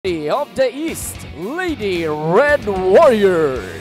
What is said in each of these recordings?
of the East, Lady Red Warriors.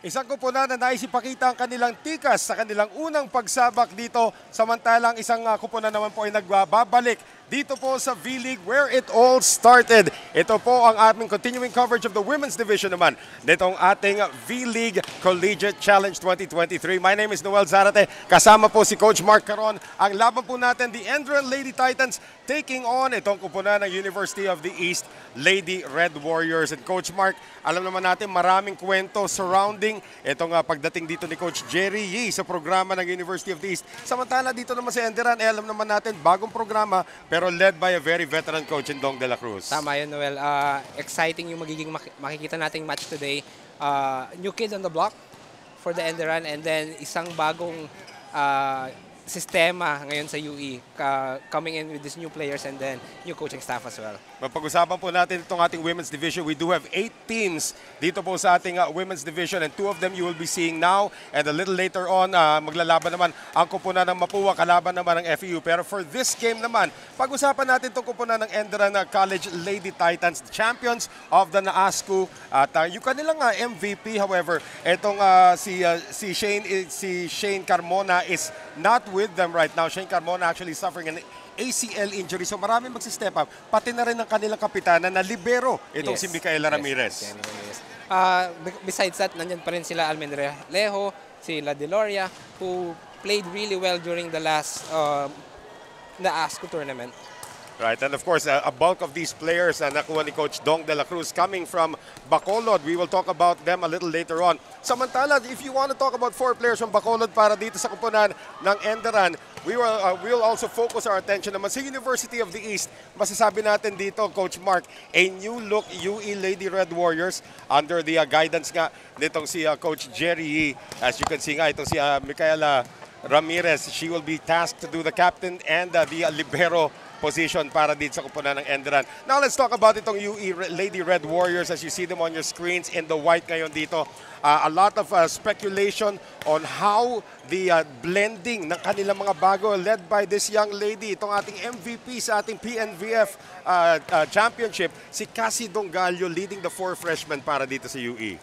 Isang kupunan na nais ipakita ang kanilang tikas sa kanilang unang pagsabak dito. Samantalang isang kupunan naman po ay nagbabalik dito po sa V-League where it all started. Ito po ang aming continuing coverage of the Women's Division naman nitong ating V-League Collegiate Challenge 2023. My name is Noel Zarate. Kasama po si Coach Mark Caron. Ang laban po natin, the Enderun Lady Titans taking on itong kupunan ng University of the East, Lady Red Warriors. And Coach Mark, alam naman natin maraming kwento surrounding itong pagdating dito ni Coach Jerry Yee sa programa ng University of the East. Samantala dito naman sa Enderun, alam naman natin bagong programa pero led by a very veteran coach in Dong de la Cruz. Tama yun, Noel. Exciting yung magiging makikita nating match today. New kids on the block for the Enderun and then isang bagong sistema ngayon sa UE coming in with these new players and then new coaching staff as well. Mapag-usapan po natin itong ating women's division. We do have 8 teams dito po sa ating women's division and 2 of them you will be seeing now and a little later on maglalaban naman ang kupunan ng Mapua, kalaban naman ng FEU. Pero for this game naman, pag-usapan natin itong kupunan ng Enderun College Lady Titans, the champions of the NAASCU at yung kanilang MVP. However, itong si Shane Carmona is not with them right now. Shane Carmona actually suffering an ACL injury. So maraming magsi-step up. Pati na rin ang kanilang kapitana na libero itong si Micaela Ramirez. Besides that, nandyan pa rin sila Almendralejo, sila Deloria, who played really well during the last NAASCU tournament. Right, and of course, a bulk of these players na nakuha ni Coach Dong de la Cruz coming from Bacolod. We will talk about them a little later on. Samantala, if you want to talk about 4 players from Bacolod para dito sa kupunan ng Enderun, we will also focus our attention naman sa University of the East. Masasabi natin dito, Coach Mark, a new look UE Lady Red Warriors under the guidance nga nitong si Coach Jerry Yee. As you can see nga, itong si Micaela Ramirez, she will be tasked to do the captain and the libero position para dito sa kupunan ng Enderun. Now let's talk about itong UE Lady Red Warriors as you see them on your screens in the white ngayon dito. A lot of speculation on how the blending ng kanilang mga bago led by this young lady, itong ating MVP sa ating PNVF championship, si Cassie Dongallo leading the 4 freshmen para dito sa UE.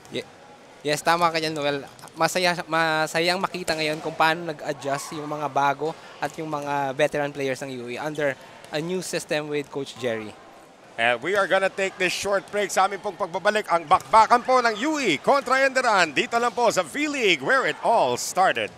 Yes, tama ka dyan, Noel. Masayang makita ngayon kung paano nag-adjust yung mga bago at yung mga veteran players ng UE under a new system with Coach Jerry. And we are gonna take this short break. Sa amin pong pagbabalik, ang bakbakan po ng UE kontra Enderun dito lang po sa V-League where it all started.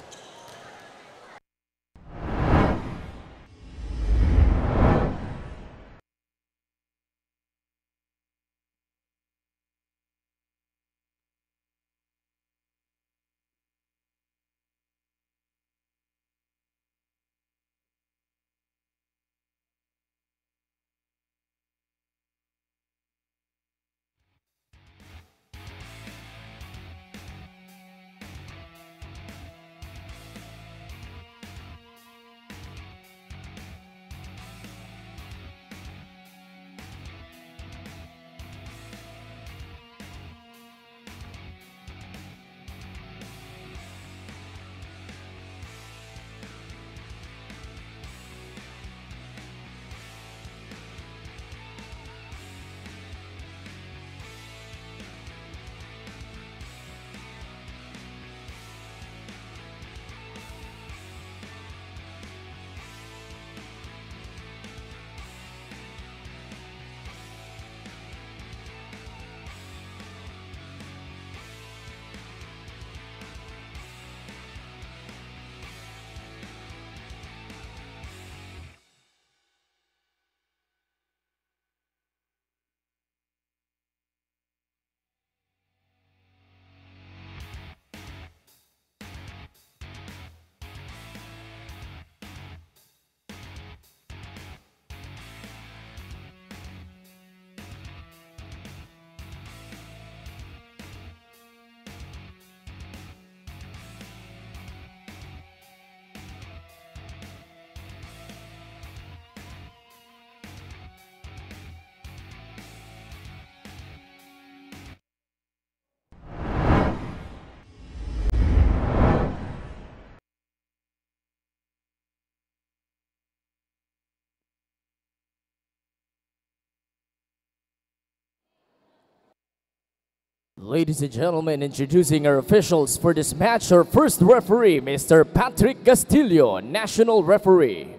Ladies and gentlemen, introducing our officials for this match, our first referee, Mr. Patrick Castillo, national referee.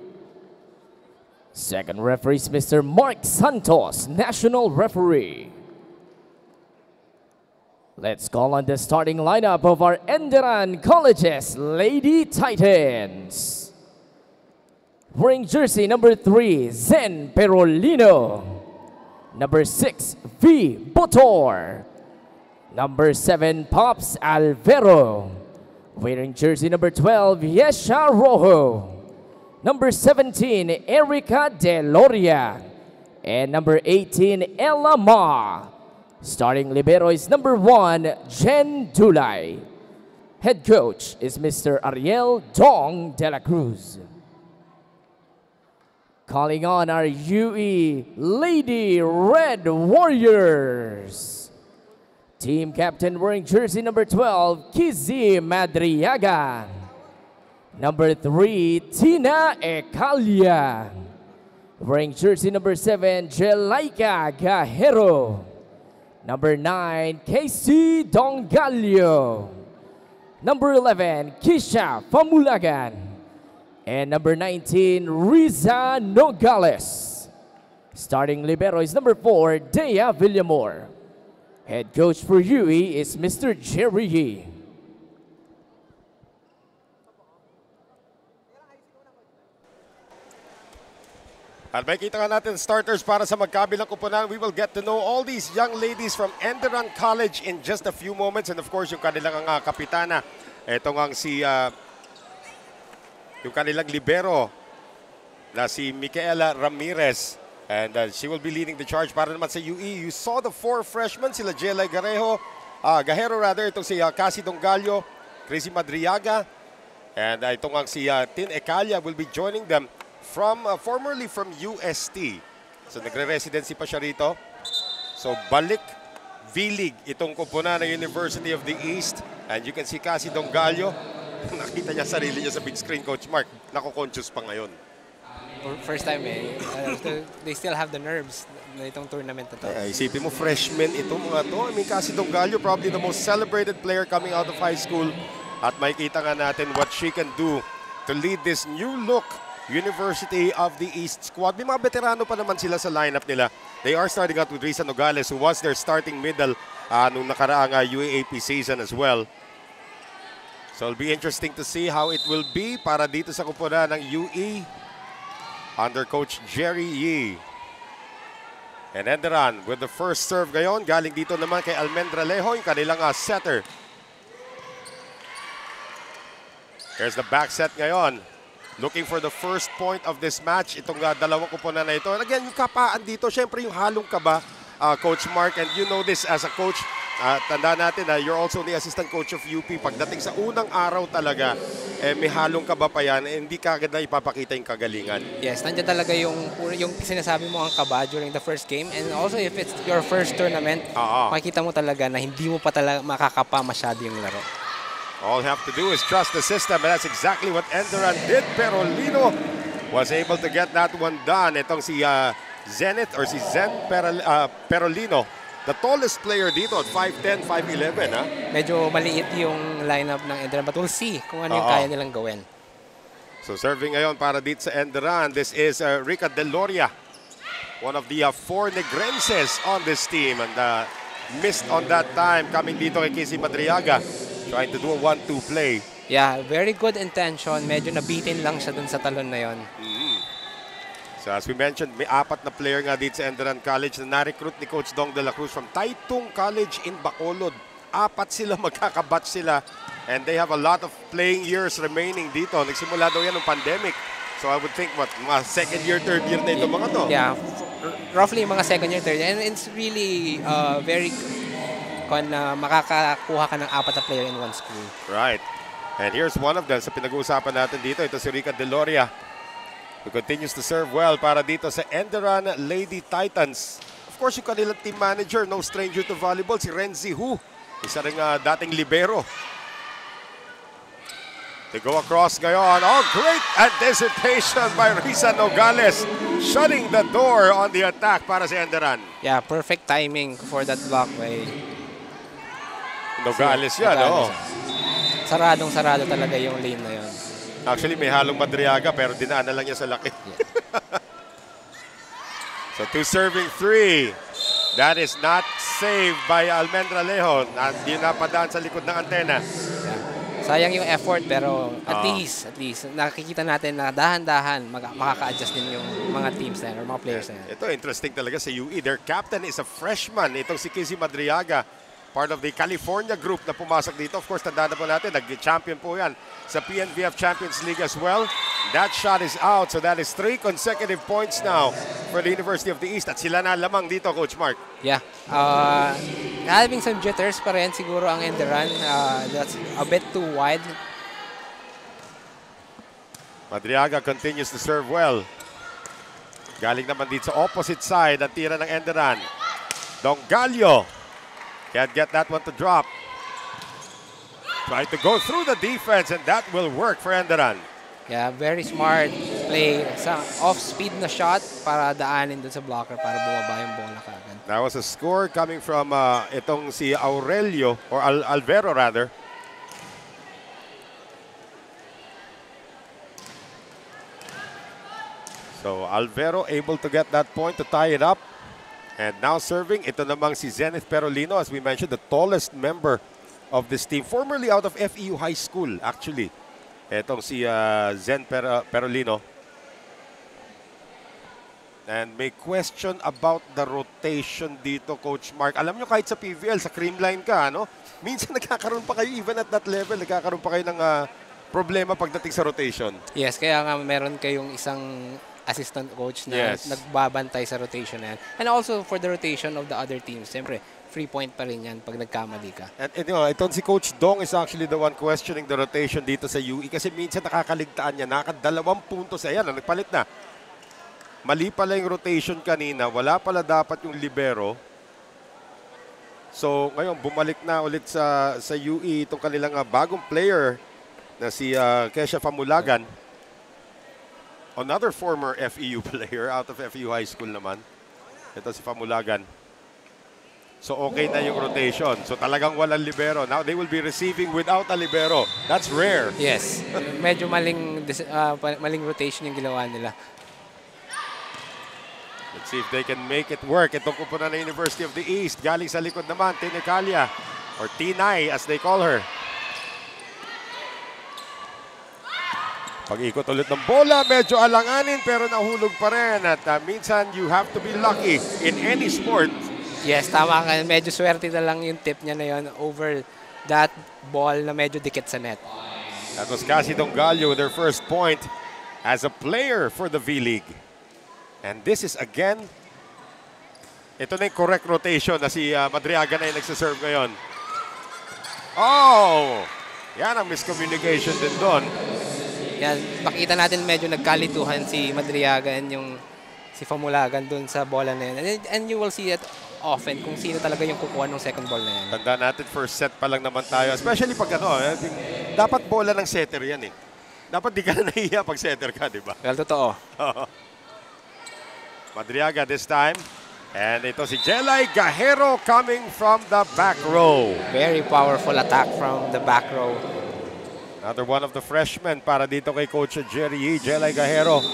Second referee is Mr. Mark Santos, national referee. Let's call on the starting lineup of our Enderun Colleges Lady Titans. Wearing jersey number 3, Zen Perolino. Number 6, V. Botor. Number 7, Pops Alvero. Wearing jersey number 12, Yesha Rojo. Number 17, Erica Deloria. And number 18, Ella Ma. Starting libero is number 1, Jen Dulay. Head coach is Mr. Ariel Dong de la Cruz. Calling on our UE Lady Red Warriors. Team captain wearing jersey number 12, Kizzy Madriaga. Number 3, Tina Ecalia. Wearing jersey number 7, Jelaika Gajero. Number 9, Casey Dongalio. Number 11, Kisha Famulagan. And number 19, Riza Nogales. Starting libero is number 4, Dea Villamor. Head coach for UE is Mr. Jerry Yee. At makita nga natin starters para sa magkabilang kupunan. We will get to know all these young ladies from Enderun College in just a few moments. And of course, yung kanilang kapitana. Ito nga yung kanilang libero na si Micaela Ramirez. And she will be leading the charge para naman sa UE. You saw the 4 freshmen, sila Jelay Gajero, itong si Cassie Dongalio, Chrissy Madriaga, and itong si Tin Ecalia will be joining them from formerly from UST. So nagre-residency pa siya rito. So balik V-League itong kupunan ng University of the East. And you can see Cassie Dongalio. Nakita niya sarili niya sa big screen, Coach Mark. Nako-conscious pa ngayon. First time they still have the nerves na itong tournament na to. Isipin mo, freshman itong mga to. I mean, Cassie Dongalio, probably the most celebrated player coming out of high school. At makikita nga natin what she can do to lead this new look University of the East squad. May mga veterano pa naman sila sa lineup nila. They are starting out with Riza Nogales, who was their starting middle nung nakaraang UAAP season as well. So it'll be interesting to see how it will be para dito sa kupunan ng UE under Coach Jerry Yee. And Enderun with the first serve ngayon. Galing dito naman kay Almendra Lejo, yung kanilang setter. Here's the back set ngayon. Looking for the first point of this match. Itong dalawang kupunan na ito. And again, yung kapaan dito, syempre yung halong kaba, Coach Mark. And you know this as a coach. Tanda natin na you're also the assistant coach of UP. Pagdating sa unang araw talaga, may halong kaba pa yan. Hindi kagad na ipapakita yung kagalingan. Yes, nandiyan talaga yung sinasabi mo ang kaba during the first game. And also if it's your first tournament, makikita mo talaga na hindi mo pa talaga makakapa masyado yung laro. All you have to do is trust the system, and that's exactly what Enderun did. Perolino was able to get that one done. Itong si Zenith or si Zen Perolino, the tallest player dito at 5'10", 5'11". Medyo maliit yung lineup ng Enderun, but we'll see kung ano yung kaya nilang gawin. So serving ngayon para dito sa Enderun, this is Rica Deloria, one of the 4 Negrenses on this team, and missed on that time coming dito kay Kizzy Madriaga. Trying to do a 1-2 play. Yeah, very good intention. Medyo nabitin lang siya dun sa talon na yon. So as we mentioned, may 4 na player nga dito sa Enderun College na na-recruit ni Coach Dong de la Cruz from Taitung College in Bacolod. 4 sila, magkakabatch sila. And they have a lot of playing years remaining dito. Nagsimula daw yan ng pandemic. So I would think, mga second year, third year na ito mga to. Yeah, roughly mga second year, third year. And it's really very... kung makakakuha ka ng 4 na player in one school. Right. And here's one of them sa pinag-uusapan natin dito. Ito si Rica Deloria, who continues to serve well para dito sa Enderun Lady Titans. Of course, yung kanilang team manager, no stranger to volleyball, si Renzi Hu. Isa rin dating libero. They go across ngayon. Oh, great anticipation by Riza Nogales, shutting the door on the attack para sa Enderun. Yeah, perfect timing for that block by Nogales yan, Nogales. Saradong-sarado talaga yung lane na yun. Actually, may halong Madriaga pero dinaanan lang niya sa laki. So, 2 serving 3. That is not saved by Almendra Lejon. Hindi napadaan sa likod ng antena. Yeah. Sayang yung effort pero at least nakikita natin na dahan-dahan makaka-adjust din yung mga teams na yan, or mga players na yan. Ito, interesting talaga sa UE. Their captain is a freshman. Itong si Kizzy Madriaga. Part of the California group na pumasok dito. Of course, tandaan na po natin, nag-champion po yan sa PNBF Champions League as well. That shot is out. So that is 3 consecutive points now for the University of the East. At sila na lamang dito, Coach Mark. Yeah. Having some jitters pa rin siguro ang end run. That's a bit too wide. Madriaga continues to serve well. Galing naman dito sa opposite side ang tira ng end run. Dongallo. Can't get that one to drop. Try to go through the defense and that will work for Enderan. Yeah, very smart play. Off-speed na shot para daanin dun sa blocker para bumaba yung bola kagad. That was a score coming from itong si Aurelio, or Alvero rather. So Alvero able to get that point to tie it up. And now serving, ito namang si Zenith Perolino, as we mentioned, the tallest member of this team. Formerly out of FEU High School, actually. Itong si Zen Perolino. And may question about the rotation dito, Coach Mark. Alam nyo, kahit sa PVL, sa creamline ka, no? Minsan nagkakaroon pa kayo, even at that level, nagkakaroon pa kayo ng problema pagdating sa rotation. Yes, kaya nga meron kayong isang assistant coach na nagbabantay sa rotation na yan. And also for the rotation of the other teams, siyempre, free point pa rin yan pag nagkamali ka. And itong si Coach Dong is actually the one questioning the rotation dito sa UE kasi minsan nakakaligtaan niya, nakadalawang puntos. Ayan, nagpalit na. Mali pala yung rotation kanina, wala pala dapat yung libero. So ngayon, bumalik na ulit sa UE itong kanilang bagong player na si Kesha Famulagan. Another former FEU player out of FEU High School naman. Ito si Famulagan. So okay na yung rotation. So talagang walang libero. Now they will be receiving without a libero. That's rare. Yes. Medyo maling rotation yung ginawa nila. Let's see if they can make it work. Itong kupunan na University of the East. Galing sa likod naman, Tinekalia. Or Tinay as they call her. Pag-ikot ulit ng bola, medyo alanganin pero nahulog pa rin. At minsan, you have to be lucky in any sport. Yes, tama ka. Medyo swerte na lang yung tip niya na yun over that ball na medyo dikit sa net. That was Cassie Dongallo with her first point as a player for the V-League. And this is again, ito na yung correct rotation na si Madriaga na yung nagsaserve ngayon. Oh! Yan ang miscommunication din doon. Yan, makita natin medyo nagkalituhan si Madriaga and yung si Famulagan dun sa bola na yan. And you will see it often kung sino talaga yung kukuha ng second ball na yan. Tanda natin, first set pa lang naman tayo. Especially pag dapat bola ng setter yan eh. Dapat di ka na nahiya pag setter ka, di ba? Well, totoo. Madriaga this time. And ito si Jelay Gajero coming from the back row. Very powerful attack from the back row. Another one of the freshmen para dito kay Coach Jerry Jelay Gajero.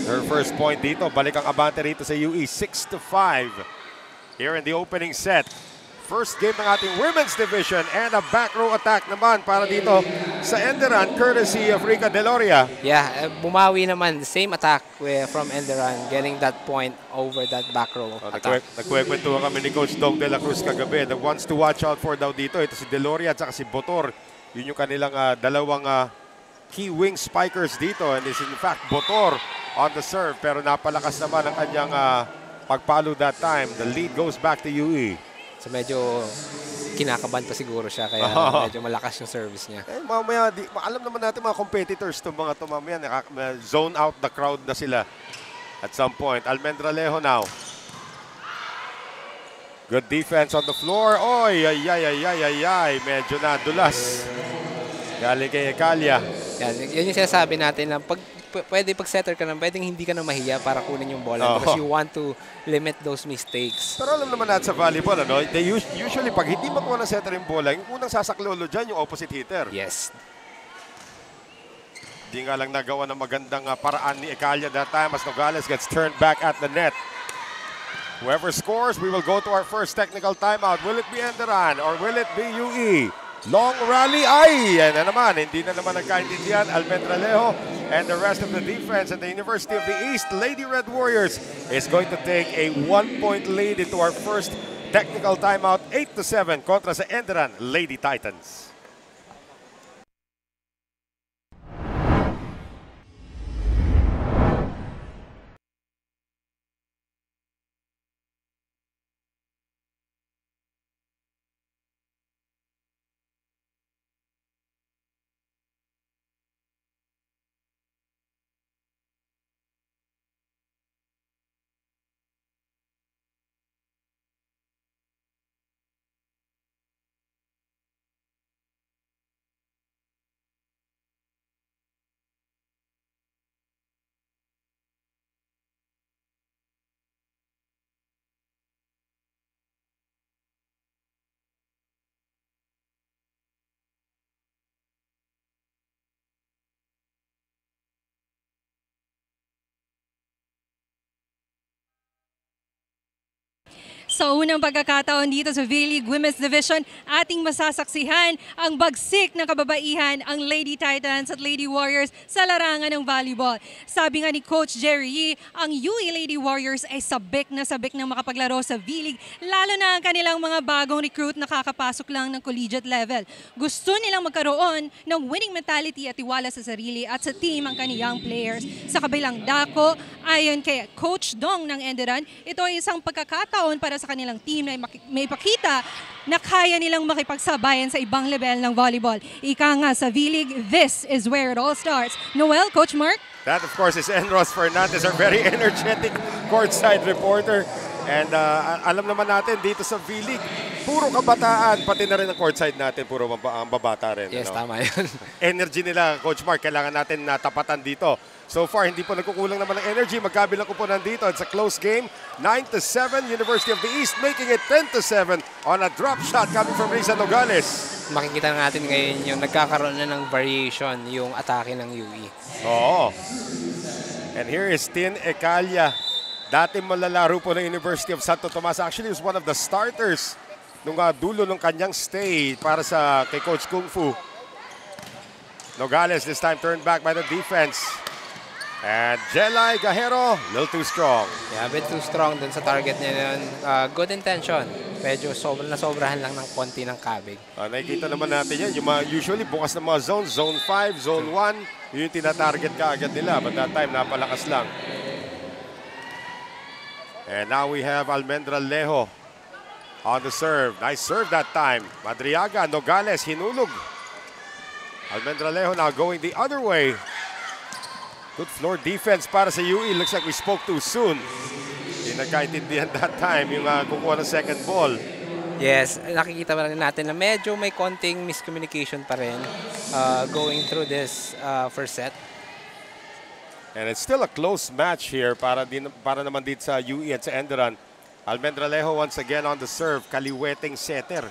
Her first point dito. Balik ang abante rito sa UE. 6-5 here in the opening set. First game ng ating women's division and a back row attack naman para dito sa Enderan courtesy of Rica Deloria. Yeah, bumawi naman. Same attack from Enderan getting that point over that back row attack. Nagkwekwentuhan kami ni Coach Dong de la Cruz kagabi. The ones to watch out for daw dito. Ito si Deloria at saka si Botor. Yun yung kanilang dalawang key wing spikers dito. And is in fact Botor on the serve. Pero napalakas naman ang kanyang pagpalo that time. The lead goes back to UE. So medyo kinakabahan pa siguro siya kaya medyo malakas yung service niya. Eh, mamaya, alam naman natin mga competitors itong mga ito mamaya. Zone out the crowd na sila at some point. Almendra Lejo now. Good defense on the floor. Oy, ay. Medyo nadulas. Galing kay Ekalia. Yan yung sinasabi natin na pag pwede pag setter ka na, pwedeng hindi ka na mahiya para kunin yung bola because you want to limit those mistakes. Pero alam naman natin sa volleyball, ano, they usually pag hindi makuha ng setter yung bola, yung unang sasaklolo dyan, yung opposite hitter. Yes. Di nga lang nagawa ng magandang paraan ni Ecalia that time as Nogales gets turned back at the net. Whoever scores, we will go to our first technical timeout. Will it be Enderan or will it be UE? Long rally, ay! Yan na naman, hindi na naman nagkaintindihan. Almendralejo and the rest of the defense at the University of the East, Lady Red Warriors, is going to take a 1-point lead into our first technical timeout, 8-7 kontra sa Enderan Lady Titans. Sa unang pagkakataon dito sa V-League Women's Division, ating masasaksihan ang bagsik ng kababaihan ang Lady Titans at Lady Warriors sa larangan ng volleyball. Sabi nga ni Coach Jerry Yee, ang UE Lady Warriors ay sabik na makapaglaro sa V-League, lalo na ang kanilang mga bagong recruit na kakapasok lang ng collegiate level. Gusto nilang magkaroon ng winning mentality at tiwala sa sarili at sa team ang kaniyang players. Sa kabilang dako, ayon kay Coach Dong ng Enderan, ito ay isang pagkakataon para sa kanilang team na may pakita na kaya nilang makipagsabayan sa ibang level ng volleyball. Ika nga sa V-League, this is where it all starts. Noel, Coach Mark? That, of course, is Enros Fernandez, our very energetic courtside reporter. And alam naman natin dito sa V-League, puro kabataan, pati na rin ang courtside natin, puro ang babata rin. Yes, ano? tama yun. Energy nila, Coach Mark, kailangan natin natapatan dito. So far, hindi po nagkukulang naman ng energy. Magkabilang ko po nandito. It's a close game. 9-7, University of the East making it 10-7 on a drop shot coming from Risa Nogales. Makikita natin ngayon yung nagkakaroon na ng variation yung atake ng UE. Oo. And here is Tin Ecalia. Dati malalaro po ng University of Santo Tomas. Actually, he was one of the starters nung dulo ng kanyang stay para sa kay Coach Kung Fu. Nogales this time turned back by the defense. And Jelay Gajero, a little too strong. Yeah, a bit too strong dun sa target niya yun. Good intention. Medyo nasobrahan lang ng konti ng kabig. Nakikita naman natin yan. Yung usually bukas ng mga zones, Zone 5, Zone 1, yun yung tinatarget ka agad nila. But that time, napalakas lang. And now we have Almendralejo on the serve. Nice serve that time. Madriaga, Nogales, hinulog. Almendralejo now going the other way. Good floor defense para sa UE. Looks like we spoke too soon. Hindi nagkaintindihan that time yung kukuha ng second ball. Yes, nakikita pa rin natin na medyo may konting miscommunication pa rin going through this first set. And it's still a close match here para naman dito sa UE at sa Enderan. Almendralejo once again on the serve. Kaliweteng setter.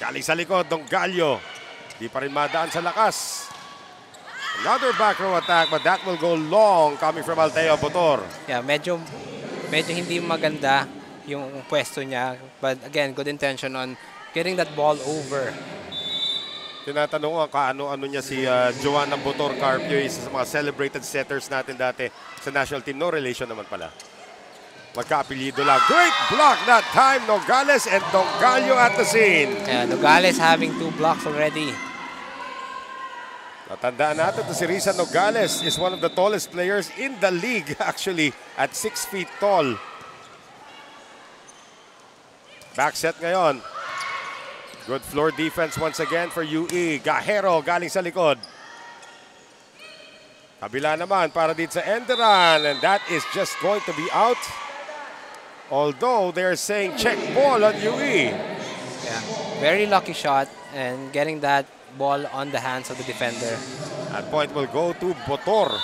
Galing sa likod ng Gallo. Di pa rin madaan sa lakas. Another back row attack, but that will go long coming from Alteo Botor. Yeah, medyo hindi maganda yung pwesto niya. But again, good intention on getting that ball over. Tinatanong ko kaano-ano niya si Joanna Botor Carpio, isa sa mga celebrated setters natin dati sa national team. No relation naman pala. Magka-apelyido lang. Great block that time, Nogales and Dongallo at the scene. Yeah, Nogales having 2 blocks already. Natandaan natin si Risa Nogales is one of the tallest players in the league actually at 6 feet tall. Back set ngayon. Good floor defense once again for UE. Gajero galing sa likod. Kabila naman para dito sa Enderan, and that is just going to be out. Although they're saying check ball on UE. Yeah, very lucky shot and getting that ball on the hands of the defender. That point will go to Botor.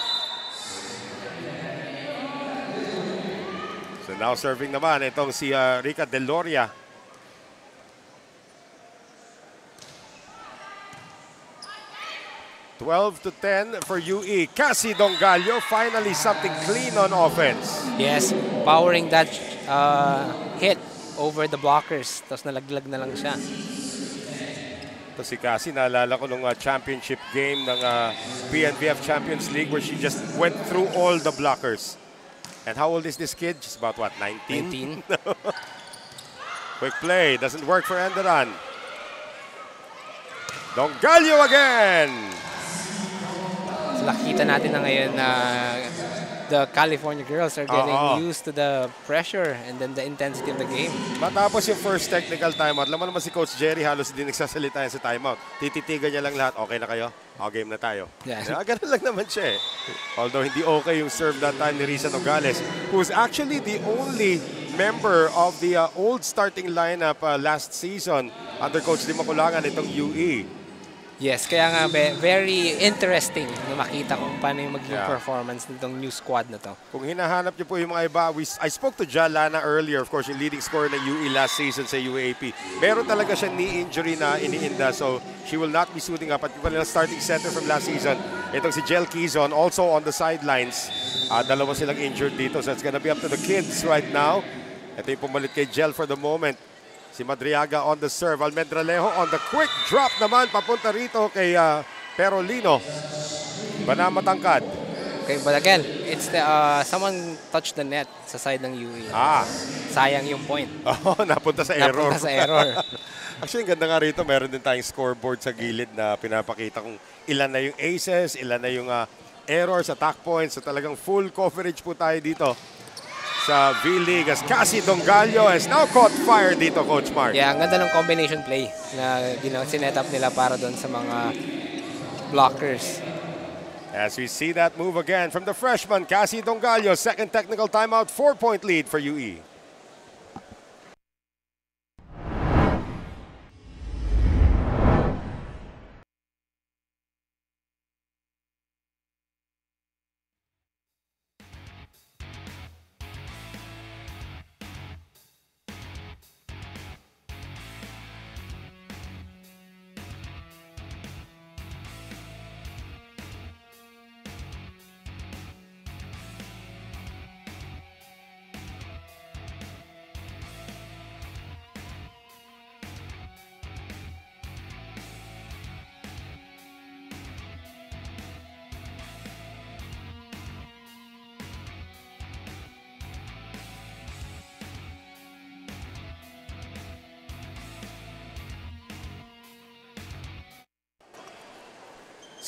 So now serving naman itong si Rica Deloria. (12-10) for UE. Cassie Dongallo, finally something clean on offense. Yes, powering that hit over the blockers. Tapos nalaglag na lang siya. Ito si Cassie, naalala ko nung championship game ng BNBF Champions League where she just went through all the blockers. And how old is this kid? Just about what, 19? 19. Quick play, doesn't work for Enderan. Dongallo again! So nakita natin na ngayon na the California girls are getting used to the pressure and then the intensity of the game. Matapos yung first technical timeout, alam mo naman si Coach Jerry halos din nagsasalita yan sa timeout. Tititigan niya lang lahat, okay na kayo? Game na tayo. Yeah. Ganun lang naman siya eh. Although hindi okay yung serve that time ni Risa Nogales, who's actually the only member of the old starting lineup last season under Coach Di Maculangan itong UE. Yes, kaya nga very interesting na makita kung paano yung maging performance nitong new squad na to. Kung hinahanap niyo po yung mga iba, I spoke to Jalana earlier, of course, yung leading scorer ng UE last season sa UAP. Meron talaga siya knee injury na iniinda, so she will not be suiting up. At yung pala starting center from last season, itong si Jel Quizon, also on the sidelines. Dalawa silang injured dito, so it's gonna be up to the kids right now. Ito yung pumalit kay Jel for the moment. Si Madriaga on the serve. Almendralejo on the quick drop naman. Papunta rito kay Perolino. Banamatangkad. Okay, but again, it's the, someone touched the net sa side ng UE. Sayang yung point. Napunta sa error. Napunta sa error. Actually, ganda nga rito. Meron din tayong scoreboard sa gilid na pinapakita kung ilan na yung aces, ilan na yung errors, attack points. So talagang full coverage po tayo dito sa V-League as Cassie Dongallo has now caught fire dito, Coach Mark. Yeah, ang ganda ng combination play na sinet up nila para doon sa mga blockers. As we see that move again from the freshman, Cassie Dongallo, second technical timeout, 4-point lead for UE.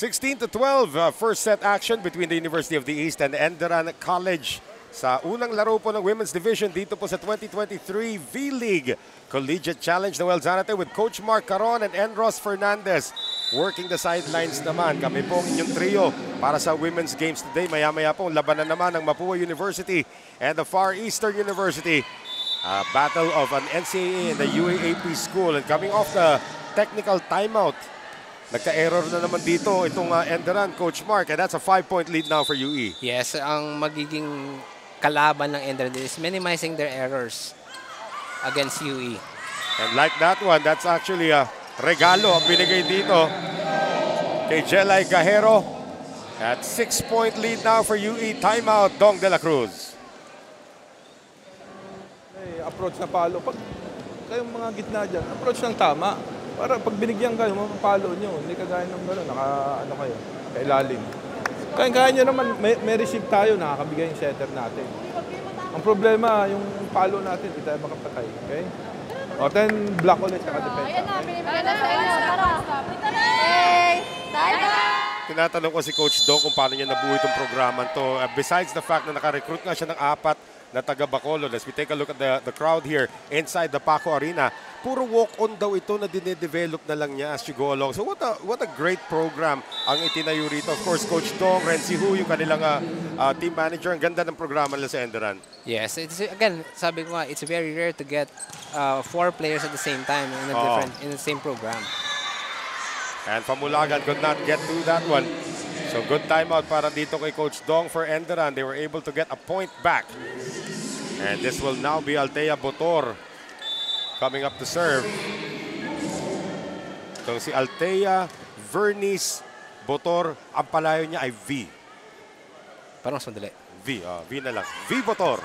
(16-12), first set action between the University of the East and Enderan College sa unang laro po ng Women's Division dito po sa 2023 V-League Collegiate Challenge. Noel Zanate with Coach Mark Caron and Enros Fernandez working the sidelines naman. Kami po ang inyong trio para sa Women's Games today. Maya-maya po labanan naman ng Mapua University and the Far Eastern University. Battle of an NCAA and the UAAP school. And coming off the technical timeout, nagka-error na naman dito itong Enderan, Coach Mark, and that's a 5-point lead now for UE. Yes, ang magiging kalaban ng Enderan is minimizing their errors against UE. And like that one, that's actually a regalo ang binigay dito kay Jelay Gajero. At 6-point lead now for UE. Timeout, Dong de la Cruz. Approach na palo. Pag kayong mga gitna dyan, approach ng tama. Para pag binigyan kayo, mapapalo nyo. Hindi kagaya ng gano'n, ano kayo, kailalim. Kaya nyo naman, may receive tayo, nakakabigay yung setter natin. Ang problema, yung palo natin, hindi tayo makapatay. Okay? O, 10 block ulit, saka defense. Ayan na, binibigyan na sa inyo. Tara. Hey! Tayo! Tinatanong ko si Coach Dong kung paano niya nabuo itong programa to. Besides the fact na naka-recruit nga siya ng 4 na taga Bacolod. As we take a look at the crowd here inside the Paco Arena, puro walk-on daw ito na dinedevelop na lang niya as you go along. So what a great program ang itinayo rito. Of course, Coach Dong, Renzi Hu, yung kanilang team manager. Ang ganda ng programa nila sa Enderan. Yes, it's, again, sabi ko nga, it's very rare to get 4 players at the same time in a in the same program. And Famulagan could not get through that one. So good timeout para dito kay Coach Dong for Enderan. They were able to get a point back. And this will now be Althea Botor coming up to serve. So si Althea Vernice Botor, ang palayo niya ay V. Parang mas madali. V na lang. V Botor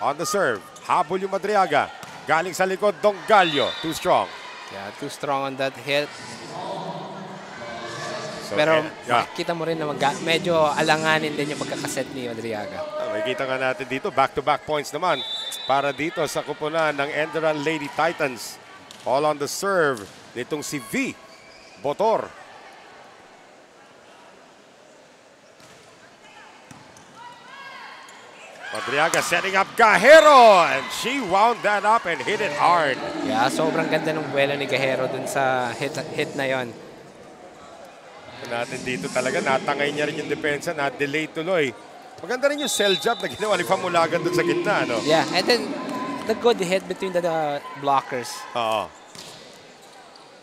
on the serve. Habol yung Madriaga. Galing sa likod, Donggalio. Too strong. Yeah, too strong on that hit. So, Pero makikita mo rin na medyo alanganin din yung pagkakaset ni Madriaga. Makikita nga natin dito, back-to-back points naman para dito sa kupunan ng Enderan Lady Titans. All on the serve nitong si V Botor. Madriaga setting up Gajero, and she wound that up and hit it hard. Yeah, sobrang ganda ng buwelo ni Gajero dun sa hit na yon. Natin dito talaga, natangay niya rin yung depensa, na-delay tuloy. Maganda rin yung cell job na ginawa ni Famulagan dun sa gitna, no? Yeah, and then the good hit between the blockers.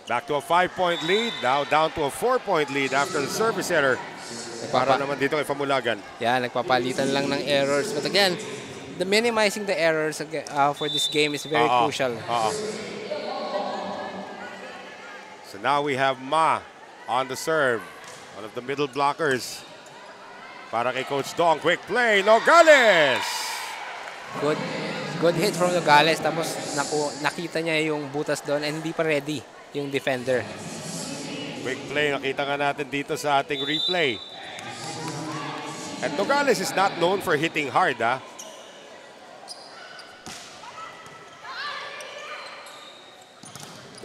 Back to a 5-point lead, now down to a 4-point lead after the service error. Para naman dito kay Famulagan. Yeah, nagpapalitan lang ng errors. But again, minimizing the errors for this game is very crucial. So now we have Ma on the serve. One of the middle blockers. Para kay Coach Dong. Quick play. Nogales! Good hit from Nogales. Tapos nakita niya yung butas doon and hindi pa ready yung defender. Quick play. Nakita nga natin dito sa ating replay. And Nogales is not known for hitting hard, ha?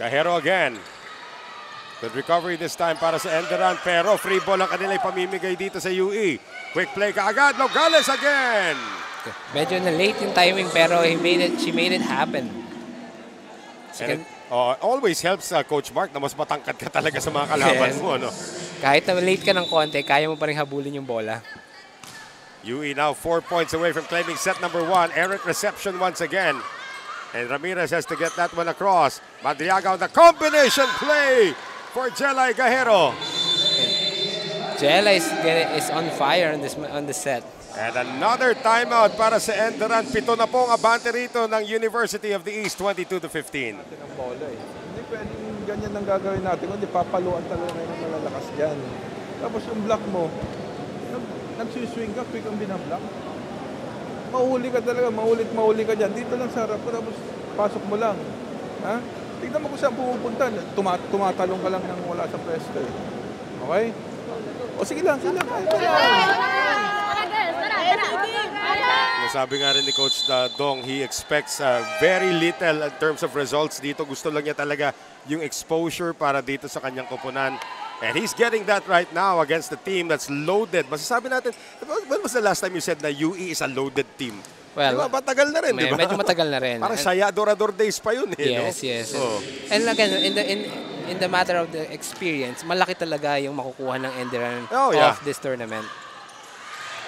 Gajero again. Good recovery this time para sa Enderan, pero free ball ang kanila ipamimigay dito sa UE. Quick play kaagad, Nogales again! Medyo na late yung timing pero she made it happen. And it always helps Coach Mark na mas matangkad ka talaga sa mga kalaban mo. No? Kahit na late ka ng konti, kaya mo pa rin habulin yung bola. UE now 4 points away from claiming set number 1. Eric reception once again. And Ramirez has to get that one across. Madriaga on the combination play for Jelay Gajero. Jelay is on fire on the set. And another timeout para sa Enderan. 7 na pong abante rito ng University of the East, 22-15. Ng bola eh. Hindi pwedeng ganyan ang gagawin natin, kundi papaluan talaga ng malalakas dyan. Tapos yung block mo, nagsiswing ka, quick ang binablock. Mahuli ka talaga, mahuli ka dyan. Dito lang sa harap ko, tapos pasok mo lang. Ha? Tignan mo kung saan pumupunta. Tumatalong ka lang nang wala sa pwesto eh. Okay? O sige lang. Sabi nga rin ni Coach Dong, he expects very little in terms of results dito. Gusto lang niya talaga yung exposure para dito sa kanyang koponan. And he's getting that right now against the team that's loaded. Masasabi natin, when was the last time you said na UE is a loaded team? Well, diba, matagal na rin, di ba? Medyo matagal na rin. Parang Saya-Dorador days pa yun eh. Yes. And again, in the matter of the experience, malaki talaga yung makukuha ng Enderan of this tournament.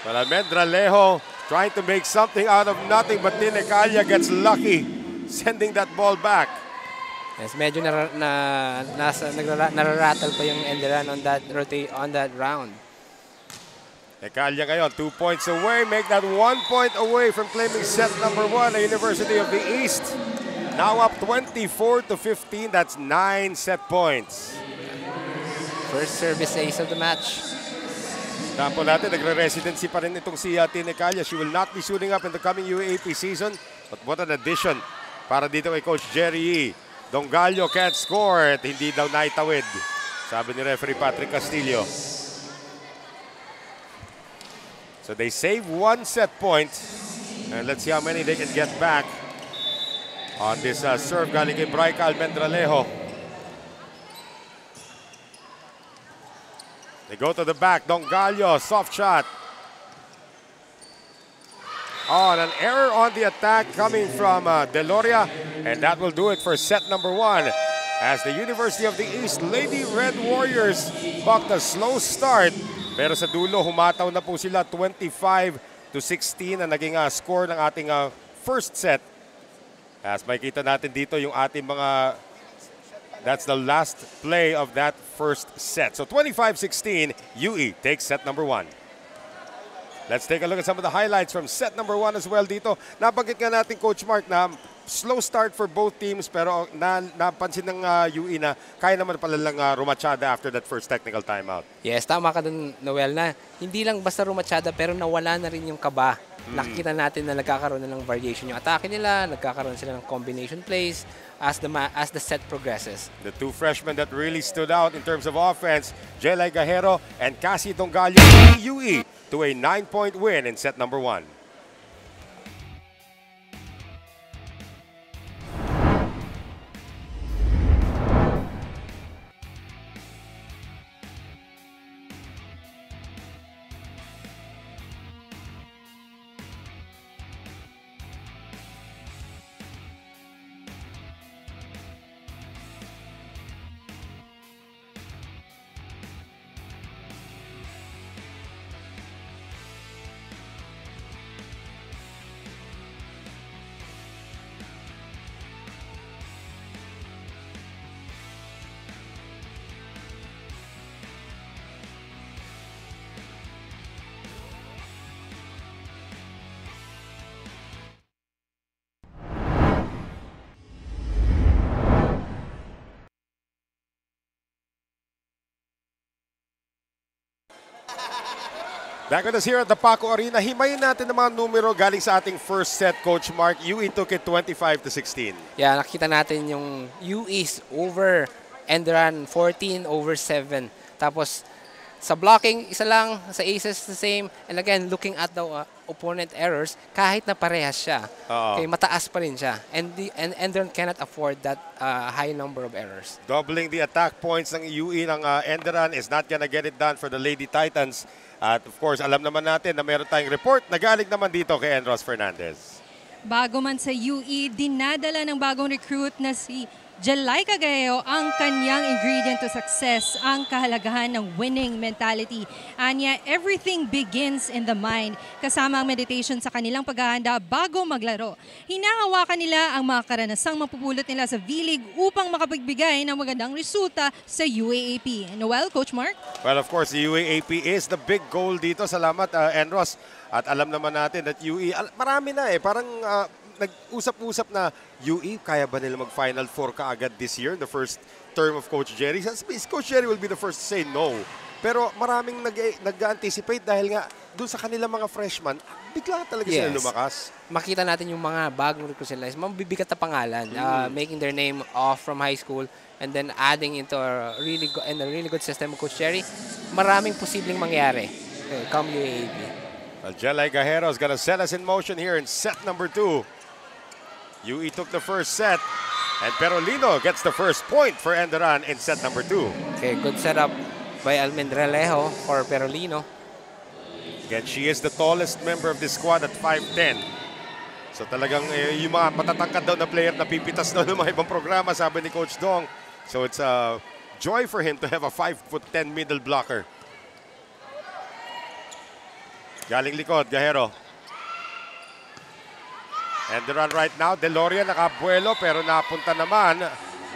Well, Almendra Lejo trying to make something out of nothing, but Nene Calya gets lucky, sending that ball back. Yes, medyo nararattle pa yung Enderan on that round. Calya ngayon, 2 points away, make that 1 point away from claiming set number 1, the University of the East. Now up 24-15, that's 9 set points. First service ace of the match. Tampo natin, nagre-residency pa rin itong si Tine Calya. She will not be suiting up in the coming UAAP season. But what an addition para dito kay Coach Jerry E. Donggalio can't score at hindi daw naitawid, sabi ni referee Patrick Castillo. So they save 1 set point. And let's see how many they can get back on this serve galing kay Braica Almendralejo. They go to the back. Donggalio, soft shot. Oh, and an error on the attack coming from Deloria. And that will do it for set number 1. As the University of the East Lady Red Warriors bucked a slow start. Pero sa dulo, humataw na po sila 25-16 ang naging score ng ating first set. As makikita natin dito yung ating mga That's the last play of that first set. So 25-16, UE takes set number 1. Let's take a look at some of the highlights from set number 1 as well dito. Nabanggit nga natin, Coach Mark, na slow start for both teams pero napansin ng UE na kaya naman pala lang rumatsyada after that first technical timeout. Yes, tama ka dun, Noel, na hindi lang basta rumatsyada pero nawala na rin yung kaba. Nakikita natin na nagkakaroon na ng variation yung atake nila, nagkakaroon sila ng combination plays as the set progresses. The two freshmen that really stood out in terms of offense, Jelay Gajero and Cassie Dongallo, UE to a 9-point win in set number 1. Back with us here at the Paco Arena. Himayin natin ng mga numero galing sa ating first set, Coach Mark. UE took it 25-16. Yeah, nakita natin yung UE's over end run 14/7. Tapos sa blocking, isa lang. Sa aces, the same. And again, looking at the opponent errors, kahit na parehas siya, okay, mataas pa rin siya. And Enderan cannot afford that high number of errors. Doubling the attack points ng UE ng Enderan is not gonna get it done for the Lady Titans. At of course, alam naman natin na meron tayong report na galing naman dito kay Enros Fernandez. Bago man sa UE, dinadala ng bagong recruit na si Jelay Gajero ang kanyang ingredient to success, ang kahalagahan ng winning mentality. Anya, everything begins in the mind, kasama ang meditation sa kanilang paghahanda bago maglaro. Hinahawakan nila ang mga karanasang mapupulot nila sa V-League upang makapagbigay ng magandang resulta sa UAAP. Noel, Coach Mark? Well, of course, the UAAP is the big goal dito. Salamat, Enros. At alam naman natin that UE, marami na parang nag-usap-usap na UE, kaya ba nila mag-Final Four kaagad this year, the first term of Coach Jerry? Coach Jerry will be the first to say no. Pero maraming nag-anticipate dahil nga doon sa kanilang mga freshman, bigla talaga sila lumakas. Makita natin yung mga bagong recruits nila, mabibigat na pangalan, making their name off from high school and then adding into a really good system of Coach Jerry. Maraming posibleng mangyari come UAAP. Jelay Gajero is going to set us in motion here in set number 2. UE took the first set, and Perolino gets the first point for Enderan in set number 2. Okay, good setup by Almendralejo for Perolino. Again, she is the tallest member of this squad at 5'10". So talagang yung mga matatangkad daw na player na pipitas daw ng mga ibang programa, sabi ni Coach Dong. So it's a joy for him to have a 5'10" middle blocker. Galing likod, Gajero. Enderan right now, Deloria nakabuelo pero napunta naman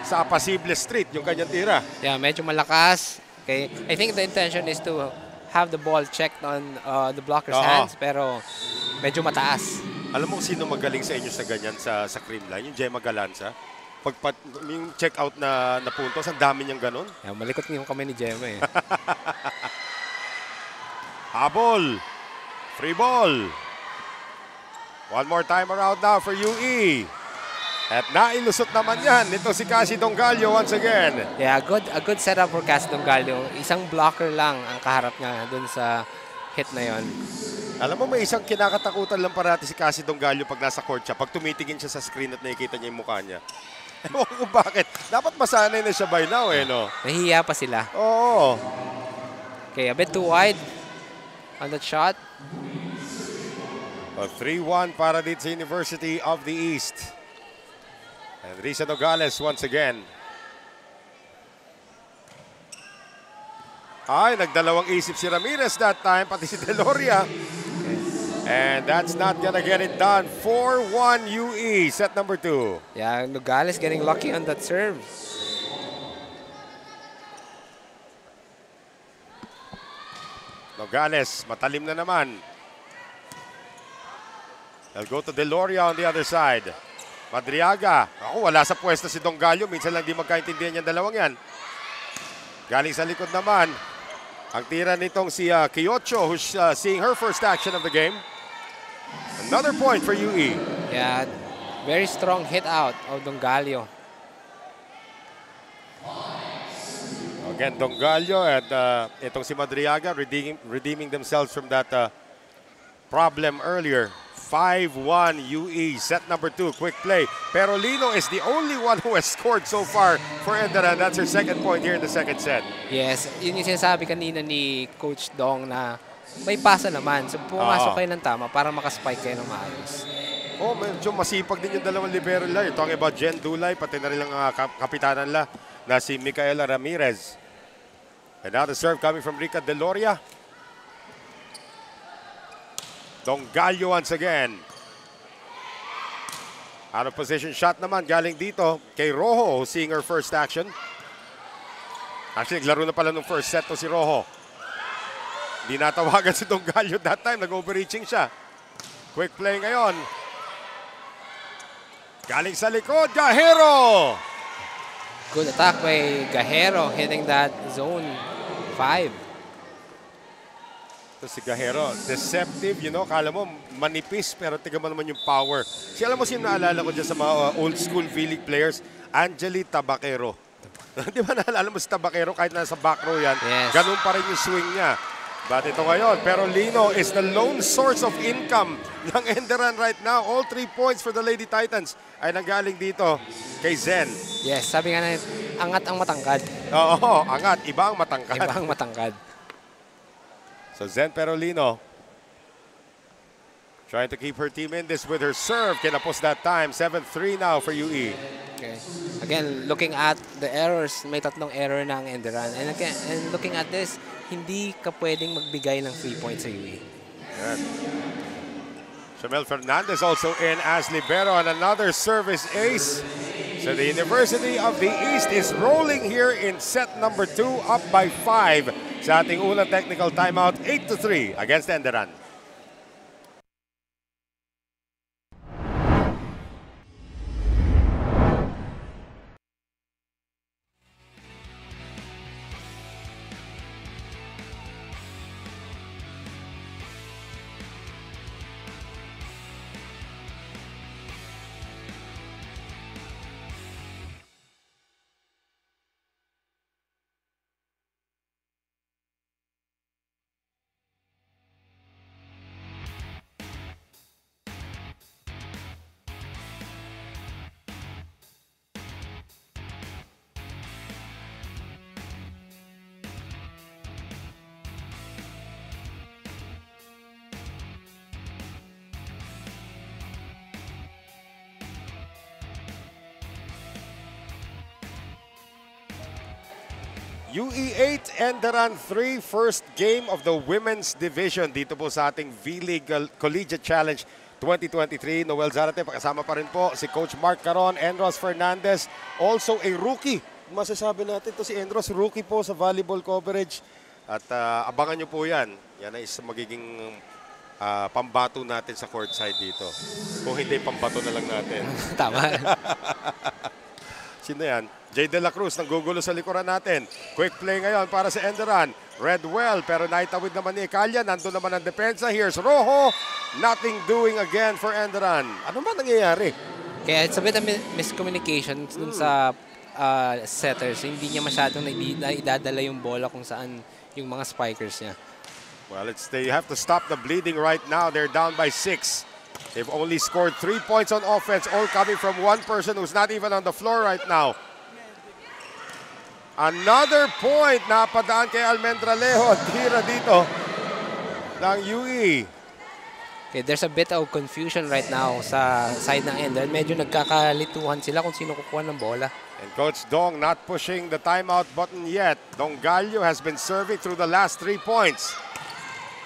sa Apasible Street yung kanyang tira. Yeah, medyo malakas. Okay, I think the intention is to have the ball checked on the blocker's hands pero medyo mataas. Alam mo sino magaling sa inyo sa ganyan sa Creamline? Yung Gemma Galanza. Yung check-out na puntos, ang dami niyang ganon. Yeah, malikot yung kamay ni Gemma eh. Habol. Free ball. One more time around now for UE. At nailusot naman yan. Ito si Cassie Dongallo once again. Yeah, a good setup for Cassie Dongallo. Isang blocker lang ang kaharap niya dun sa hit na yon. Alam mo, may isang kinakatakutan lang parati si Cassie Dongallo pag nasa court siya. Pag tumitingin siya sa screen at nakikita niya yung mukha niya. Ewan ko bakit. Dapat masanay na siya by now no? Nahihiya pa sila. Oo. Okay, a bit too wide on that shot. 3-1 para dito sa University of the East. And Risa Nogales once again. Ay, nagdalawang isip si Ramirez that time, pati si Deloria. And that's not gonna get it done. 4-1 UE, set number 2. Yeah, Nogales getting lucky on that serve. Nogales, matalim na naman. They'll go to Deloria on the other side. Madriaga. Ako, wala sa pwesto si Dongallo. Minsan lang di magkaintindihan yung dalawang yan. Galing sa likod naman. Ang tira nitong si Kiocho, who's seeing her first action of the game. Another point for UE. Yeah, very strong hit out of Dongallo. Again, Dongallo and itong si Madriaga redeeming themselves from that problem earlier. 5-1 UE, set number 2, quick play. Pero Lino is the only one who has scored so far for Enderan. That's her second point here in the second set. Yes, yun yung sinasabi kanina ni Coach Dong na may pasa naman. So pumasok kayo ng tama para makaspike kayo ng maayos. Oh, medyo masipag din yung dalawang libero nila. You're talking about Jen Dulay, pati na rin ang kapitanan nila na si Micaela Ramirez. And now the serve coming from Rica Deloria. Dongallo once again. Out of position shot naman galing dito kay Rojo, seeing her first action. Actually, naglaro na pala nung first set to si Rojo. Hindi natawagan si Dongallo that time. Nag-overreaching siya. Quick play ngayon. Galing sa likod, Gajero! Good attack by Gajero hitting that zone 5. Ito si Gajero, deceptive, you know, kala mo manipis pero tiga mo naman yung power. Si alam mo sino naalala ko dyan sa mga old school V-League players, Angeli Tabaquero. Di ba naalala mo si Tabaquero kahit nasa back row yan, yes. Ganun pa rin yung swing niya. But ito ngayon, pero Lino is the lone source of income ng Enderan right now. All 3 points for the Lady Titans ay nanggaling dito kay Zen. Yes, sabi nga na, angat ang matangkad. Oo, angat, iba ang matangkad. Iba ang matangkad. So Zen Perolino trying to keep her team in this with her serve. Kinapos that time. 7-3 now for UE. Okay. Again, looking at the errors, may tatlong error ng Enderan. And again, and looking at this, hindi ka pwedeng magbigay ng 3 points sa UE. Yan. Shamel Fernandez also in as libero and another service ace. So the University of the East is rolling here in set number 2, up by 5 sa ating unang technical timeout, 8-3 against Enderan. UE8, Enderan 3, first game of the women's division dito po sa ating V-League Collegiate Challenge 2023. Noel Zarate, pakasama pa rin po si Coach Mark Caron, Enros Fernandez, also a rookie. Masasabi natin to si Enros, rookie po sa volleyball coverage. At abangan nyo po yan. Yan ay magiging pambato natin sa courtside dito. Kung hindi, pambato na lang natin. Tama. Sino yan? Jay De La Cruz, nanggugulo sa likuran natin. Quick play ngayon para sa Enderan. Redwell, pero naitawid naman ni Ekalia. Nandun naman ang depensa. Here's Rojo. Nothing doing again for Enderan. Ano ba nangyayari? Kaya it's a bit of miscommunication dun sa setters. Hindi niya masyadong idadala yung bola kung saan yung mga spikers niya. Well, they have to stop the bleeding right now. They're down by 6. They've only scored 3 points on offense, all coming from one person who's not even on the floor right now. Another point, napadaan kay Almendralejo. Tira dito ng UE. Okay, there's a bit of confusion right now sa side ng Enderan. Medyo nagkakalituhan sila kung sino kukuha ng bola. And Coach Dong not pushing the timeout button yet. Dongallo has been serving through the last 3 points.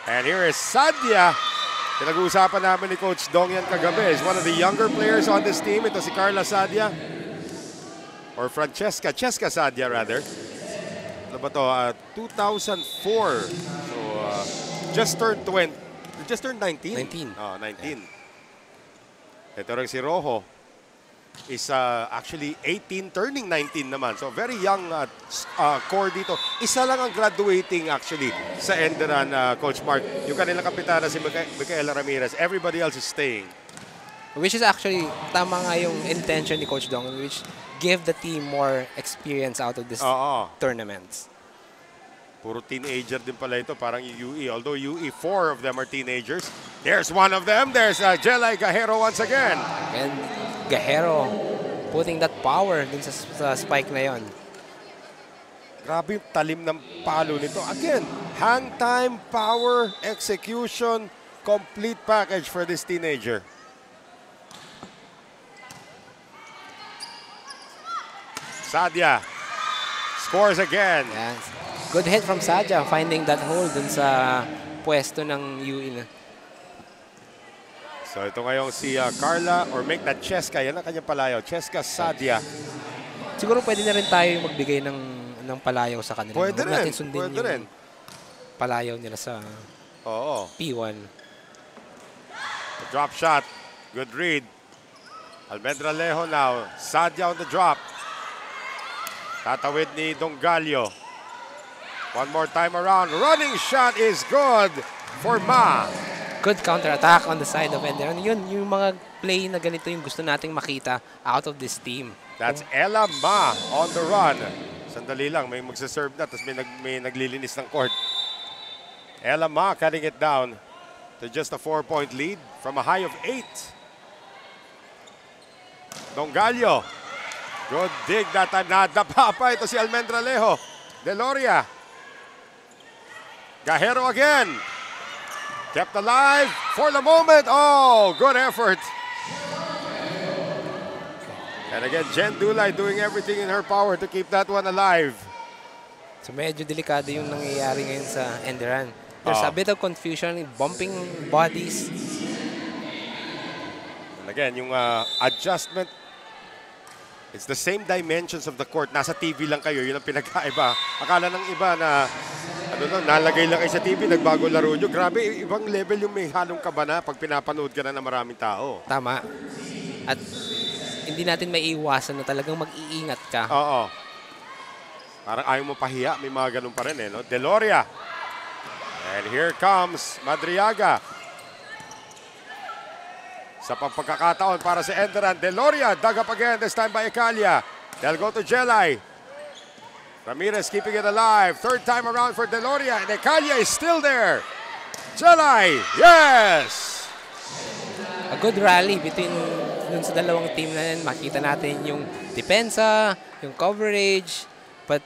And here is Sadia. Pinag-uusapan namin ni Coach Dong yan kagabi. Is one of the younger players on this team. Ito si Carla Sadia. Or Cheska Sadia rather. Ano ba to? 2004. So just turned 20. Just turned 19? 19. Oh, 19. Ito rin si Rojo is actually 18 turning 19 naman. So very young core dito. Isa lang ang graduating actually sa Enderan, Coach Mark. Yung kanilang kapitana si Micaela Ramirez. Everybody else is staying. Which is actually, tama nga yung intention ni Coach Dong, which give the team more experience out of this tournaments. Puro teenager din pala ito, parang yung UE. Although UE, 4 of them are teenagers. There's one of them. There's Jelay Gajero once again. And Gajero putting that power dun sa spike na yon. Grabe yung talim ng palo nito. Again, hang time, power, execution, complete package for this teenager. Sadia scores again. Yes. Good hit from Sadia, finding that hole dun sa pwesto ng UE na. So ito ngayong si Carla, or make that Cheska, yan ang kanyang palayaw. Cheska Sadia. Siguro pwede na rin tayo magbigay ng palayaw sa kanila. Pwede Huwag rin. natin sundin Pwede yung rin. palayaw nila sa P1. The drop shot. Good read. Almendralejo now. Sadia on the drop. Tatawid ni Dongalio. One more time around. Running shot is good for Ma. Good counter-attack on the side of Enderan. Yun, yung mga play na ganito yung gusto nating makita out of this team. That's Ella Ma on the run. Sandali lang, may magsaserve na, tapos may naglilinis ng court. Ella Ma cutting it down to just a 4-point lead from a high of 8. Dongalio. Good dig that time. Nadapa pa ito si Almendralejo. Deloria. Gajero again. Kept alive for the moment. Oh, good effort. And again, Jen Dulay doing everything in her power to keep that one alive. So medyo delikado yung nangyayari ngayon sa Enderan. There's a bit of confusion, bumping bodies. And again, yung adjustment, it's the same dimensions of the court. Nasa TV lang kayo, yun ang pinagkaiba. Akala ng iba na nalagay lang kayo sa TV, nagbago laro nyo. Grabe, ibang level yung may halong kaba na pag pinapanood ka na ng maraming tao. Tama. At hindi natin maiiwasan na talagang mag-iingat ka. Oo. Parang ayaw mo pahiya, may mga ganun pa rin eh. No? Deloria. And here comes Madriaga. Sa pagkakataon para sa Enderan, Deloria dug up again, this time by Ecalia. They'll go to Jelay. Ramirez keeping it alive. Third time around for Deloria, and Ecalia is still there. Jelay, yes! A good rally between dun sa dalawang team na yan. Makita natin yung depensa, yung coverage, but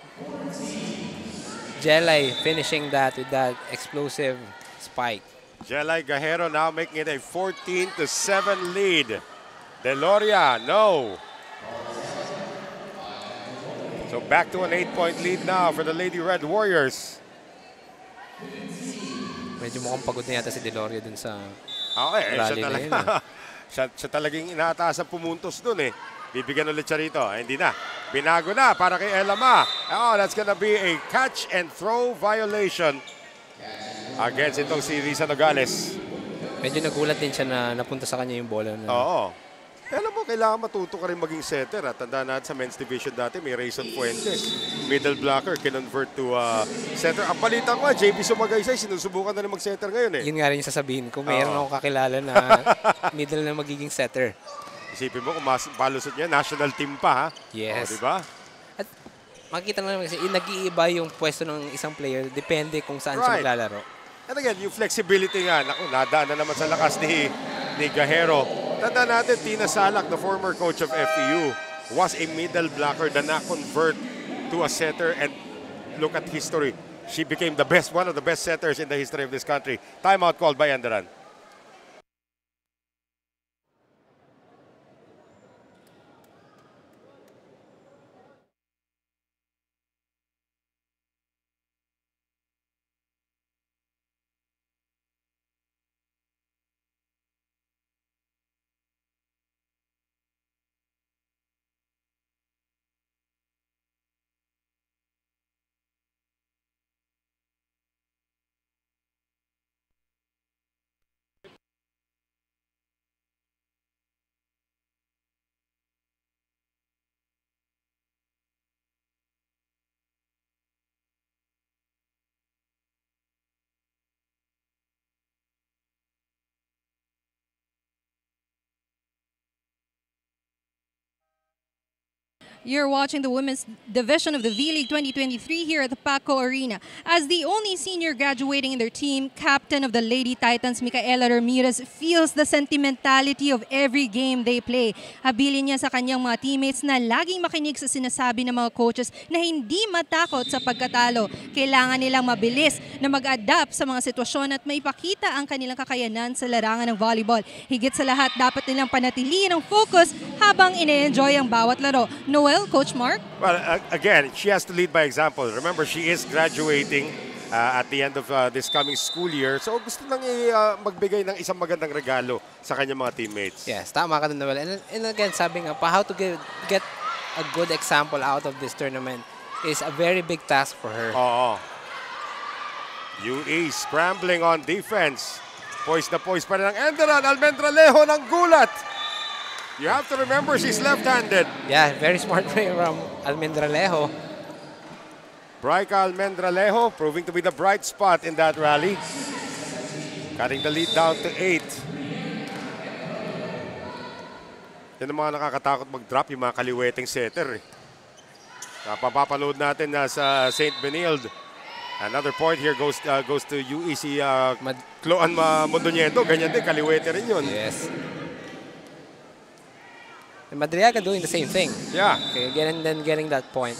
Jelay finishing that with that explosive spike. Jelay Gajero now making it a 14-7 lead. Deloria, no. So back to an 8-point lead now for the Lady Red Warriors. Medyo mukhang pagod na yata si Deloria dun sa siya rally na yun. siya talagang inaatasan pumuntos dun eh. Bibigyan ulit siya rito. Hindi na. Binago na para kay Ella Ma. Oh, that's gonna be a catch and throw violation against itong si Risa Nogales. Medyo nagulat din siya na napunta sa kanya yung bola. Oo. Alam mo, kailangan matuto ka rin maging setter. Tandaan natin sa men's division dati, may Rayson Fuentes. Middle blocker, kinonvert to setter. Ang balita ko, JB Sumagaysay, sinusubukan na rin mag-setter ngayon eh. Yun nga rin yung sasabihin ko. Mayroon akong kakilala na middle na magiging setter. Isipin mo, kung palusot niya, national team pa ha? Yes. Diba? At makikita naman kasi nag-iiba yung pwesto ng isang player. Depende kung saan siya maglalaro. And again, yung flexibility nga, naku, nadaan na naman sa lakas ni Gajero. Tandaan natin, Tina Salak, the former coach of FEU, was a middle blocker that na convert to a setter, and look at history. She became one of the best setters in the history of this country. Timeout called by Enderan. You're watching the women's division of the V-League 2023 here at the Paco Arena. As the only senior graduating in their team, captain of the Lady Titans, Micaela Ramirez, feels the sentimentality of every game they play. Habilin niya sa kanyang mga teammates na laging makinig sa sinasabi ng mga coaches na hindi matakot sa pagkatalo. Kailangan nilang mabilis na mag-adapt sa mga sitwasyon at maipakita ang kanilang kakayanan sa larangan ng volleyball. Higit sa lahat, dapat nilang panatilihin ang focus habang ine-enjoy ang bawat laro. Noel, Coach Mark? Well, again, she has to lead by example. Remember, she is graduating at the end of this coming school year. So gusto lang magbigay ng isang magandang regalo sa kanyang mga teammates. Yes, tama ka din, Noel. And again, sabi nga pa, how to get a good example out of this tournament is a very big task for her. Oo. UE scrambling on defense. Poise na poise pa rin ang Enderan. Almendralejo ng gulat. You have to remember she's left-handed. Yeah, very smart play from Almendralejo. Braika Almendralejo proving to be the bright spot in that rally. Cutting the lead down to 8. Yan ang mga nakakatakot mag-drop, yung mga kaliweteng setter. Napapapanood natin sa St. Benilde. Another point here goes to UEC Cloan Mondoñedo. Ganyan din, kaliwete rin yun. Yes. And Madriaga doing the same thing. Yeah. Okay, getting that point.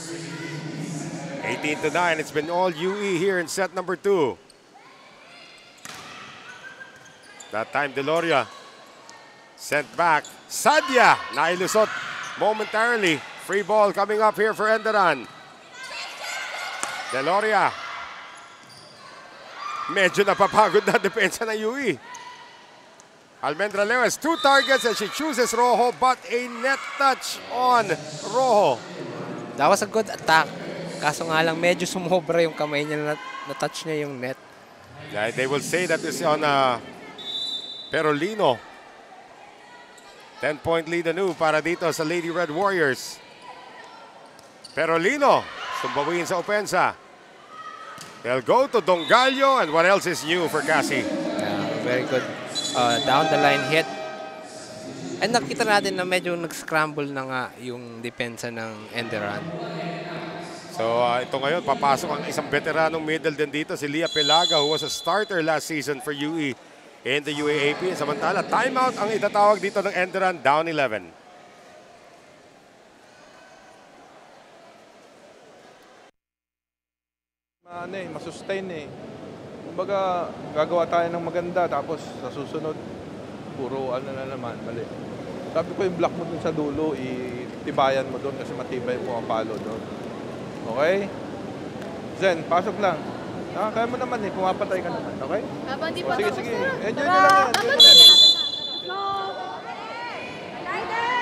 18-9. It's been all UE here in set number 2. That time, Deloria sent back. Sadia nailusot momentarily. Free ball coming up here for Enderan. Deloria. Medyo napapagod na depensa ng UE. Almendralejo has 2 targets and she chooses Rojo, but a net touch on Rojo. That was a good attack. Kaso nga lang, medyo sumobra yung kamay niya na touch niya yung net. Yeah, they will say that is on Perolino. 10-point lead anew para dito sa Lady Red Warriors. Perolino, sumbawin sa opensa. They'll go to Dongallo, and what else is new for Cassie? Yeah, very good down the line hit. And nakita natin na medyo nag-scramble na nga yung depensa ng Enderan. So ito ngayon, papasok ang isang veteranong middle din dito, si Leah Pelaga, who was a starter last season for UE in the UAAP. Samantala, timeout ang itatawag dito ng Enderan, down 11. Masustain eh. Kumbaga, gagawa tayo ng maganda tapos sa susunod, puro na naman, mali. Sabi ko yung block mo dun sa dulo, itibayan mo dun kasi matibay mo ang palo doon. Okay? Zen, pasok lang. Kaya mo naman eh, pumapatay ka naman, okay? Habang di pa Sige. Enjoy nyo lang yan.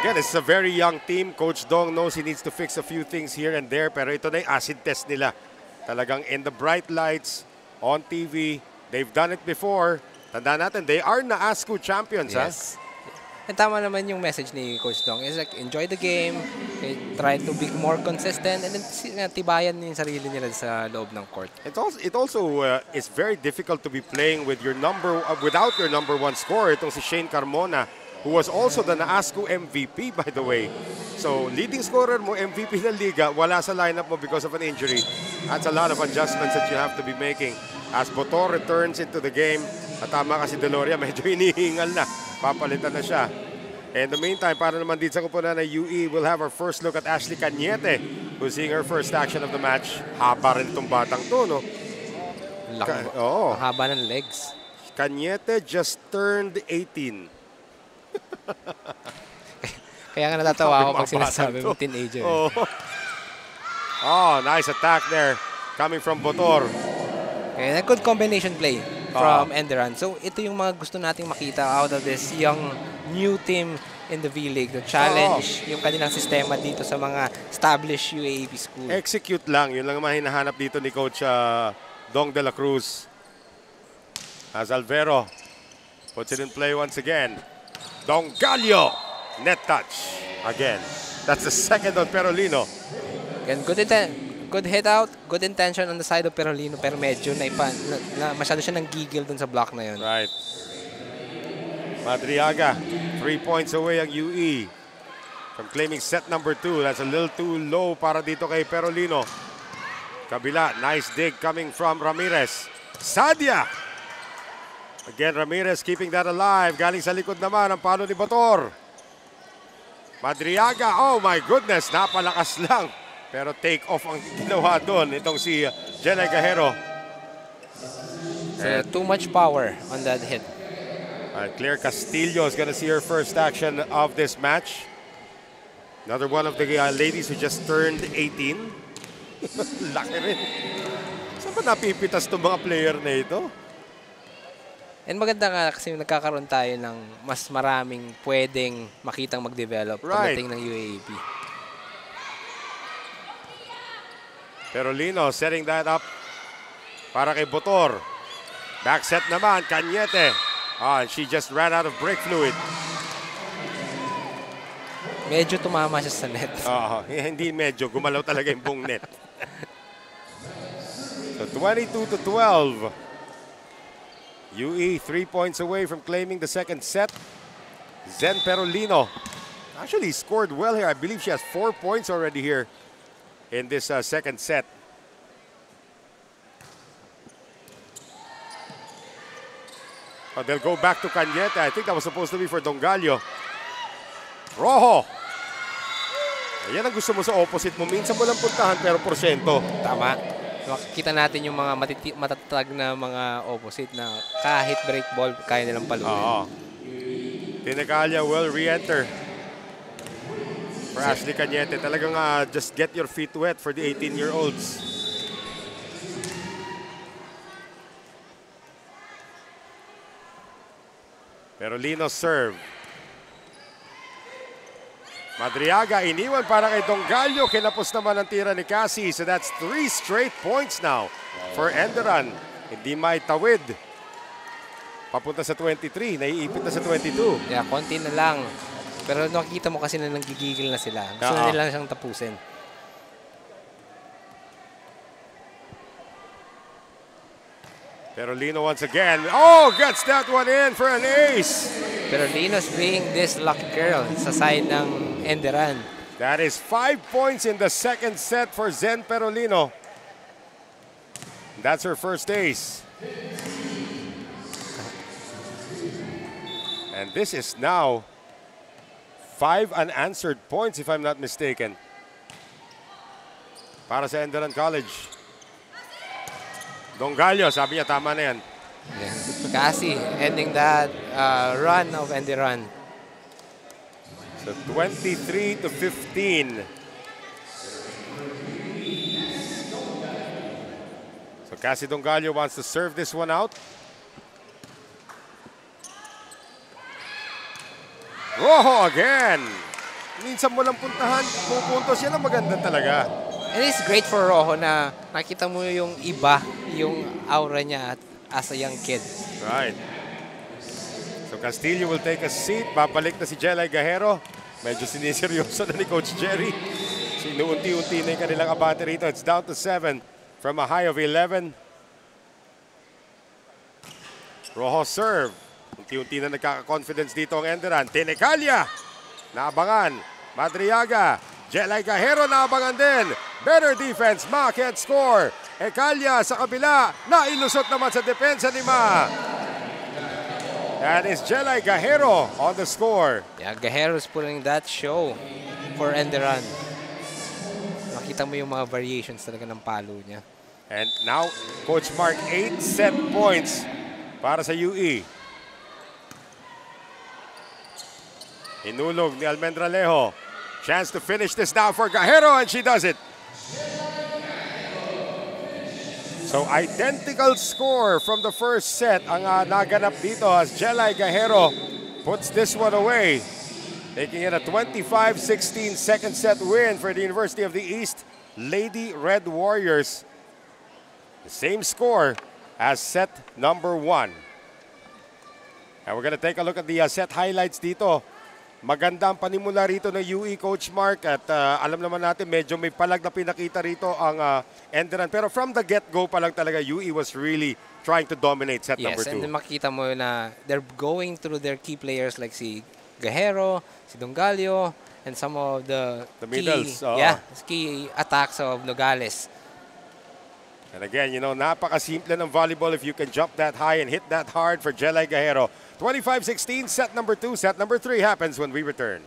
Again, it's a very young team. Coach Dong knows he needs to fix a few things here and there, pero ito na yung acid test nila. Talagang in the bright lights, on TV, they've done it before. Tandaan natin, they are NAASCU champions, yes. And tama naman yung message ni Coach Dong. It's like, enjoy the game, okay, try to be more consistent, and then tibayan yung sarili nila sa loob ng court. It also is very difficult to be playing with without your number 1 scorer. Itong si Shane Carmona, who was also the NAASCU MVP, by the way. So, leading scorer mo, MVP ng liga, wala sa lineup mo because of an injury. That's a lot of adjustments that you have to be making. As Botor returns into the game, at tama kasi Deloria, medyo hinihingal na. Papalitan na siya. In the meantime, para naman dito sa kupunan ng UE, we'll have our first look at Ashley Cañete, who's seeing her first action of the match. Haba rin itong batang to, no? Ang haba ng legs. Cañete just turned 18. Kaya nga natatawa ako pag sinasabi mo teenager. Oh, nice attack there coming from Botor. Okay, a good combination play from Enderan. So ito yung mga gusto nating makita out of this young new team in the V-League. The challenge, yung kanilang sistema dito sa mga established UAAP school. Execute lang. Yun lang ang hinahanap dito ni Coach Dong de la Cruz. As Alvero puts it in play once again. Dongallo, net touch again. That's the second on Perolino. And good hit out, good intention on the side of Perolino, pero medyo masyado siya nang gigil dun sa block na yun. Right. Madriaga, 3 points away ang UE. from claiming set number 2. That's a little too low para dito kay Perolino. Kabila, nice dig coming from Ramirez. Sadia! Again, Ramirez keeping that alive. Galing sa likod naman ang palo ni Bator. Madriaga, oh my goodness, napalakas lang. Pero take off ang ginawa doon itong si Jelay Gajero. Too much power on that hit. Claire Castillo is going to see her first action of this match. Another one of the ladies who just turned 18. Laki rin. Saan ba napipitas itong mga player na ito? And maganda nga kasi nagkakaroon tayo ng mas maraming pwedeng makitang mag-develop pagdating ng UAAP. Perolino setting that up para kay Botor. Back set naman, Cañete. And she just ran out of brake fluid. Medyo tumama siya sa net. Hindi medyo, gumalaw talaga yung buong net. So 22-12. UE 3 points away from claiming the second set. Zen Perolino actually scored well here. I believe she has 4 points already here in this second set. They'll go back to Cañete. I think that was supposed to be for Dongallo. Rojo. Yan ang gusto mo sa opposite mo. Minsan mo lang puntahan pero porsyento. Tama. Makikita natin yung mga matatag na mga opposite na kahit break ball, kaya nilang paluin. Tinecallia will re-enter. For Ashley Cañete, talagang just get your feet wet for the 18-year-olds. Perolino serve. Madriaga iniwan para kay Dongallo. Kinapos naman ang tira ni Cassie. So that's 3 straight points now for Enderan. Hindi may tawid. Papunta sa 23. Naiipit na sa 22. Yeah, konti na lang. Pero nakikita mo kasi na nanggigigil na sila. Gusto na nila siyang tapusin. Perolino once again. Oh, gets that one in for an ace. Perolino's being this lucky girl sa side ng Enderan. That is 5 points in the second set for Zen Perolino. That's her first ace. And this is now 5 unanswered points if I'm not mistaken. Para sa Enderan College. Dongallo, sabi niya tama na yan. Yeah. Cassie ending that run of Enderan. So 23-15. So Cassie Dongallo wants to serve this one out. Rojo again. Minsan mo lang puntahan, pupuntos yan ang maganda talaga. And it's great for Rojo na nakita mo yung iba, yung aura niya as a young kid. Right. So Castillo will take a seat. Babalik na si Jelay Gajero. Medyo siniseryoso na ni Coach Jerry. Sinuunti-unti na yung kanilang abante rito. It's down to 7 from a high of 11. Rojo serve. Unti-unti na nagkaka-confidence dito ang Enderan. Tinecallia. Naabangan. Madriaga. Jelay Gajero naabangan din. Better defense. Ma can't score. Ecalia sa kabila. Nailusot naman sa depensa ni Ma. That is Jelay Gajero on the score. Yeah, Gajero's pulling that show for Enderan. Makita mo yung mga variations talaga ng palo niya. And now, Coach Mark, 8 set points para sa UE. Inulog ni Almendralejo. Chance to finish this now for Gajero, and she does it. So identical score from the first set ang naganap dito as Jelay Gajero puts this one away, making it a 25-16 second set win for the University of the East Lady Red Warriors. The same score as set number 1. And we're going to take a look at the set highlights dito. Maganda ang panimula rito ng UE, Coach Mark. At alam naman natin, medyo may palag na pinakita rito ang Enderan. Pero from the get-go pa lang talaga, UE was really trying to dominate set number 2. Yes, and makita mo na they're going through their key players like si Gajero, si Dongallo, and some of the middles, key attacks of Nogales. And again, you know, napaka-simple ng volleyball if you can jump that high and hit that hard for Jelay Gajero. 25-16, set number 2. Set number 3 happens when we return.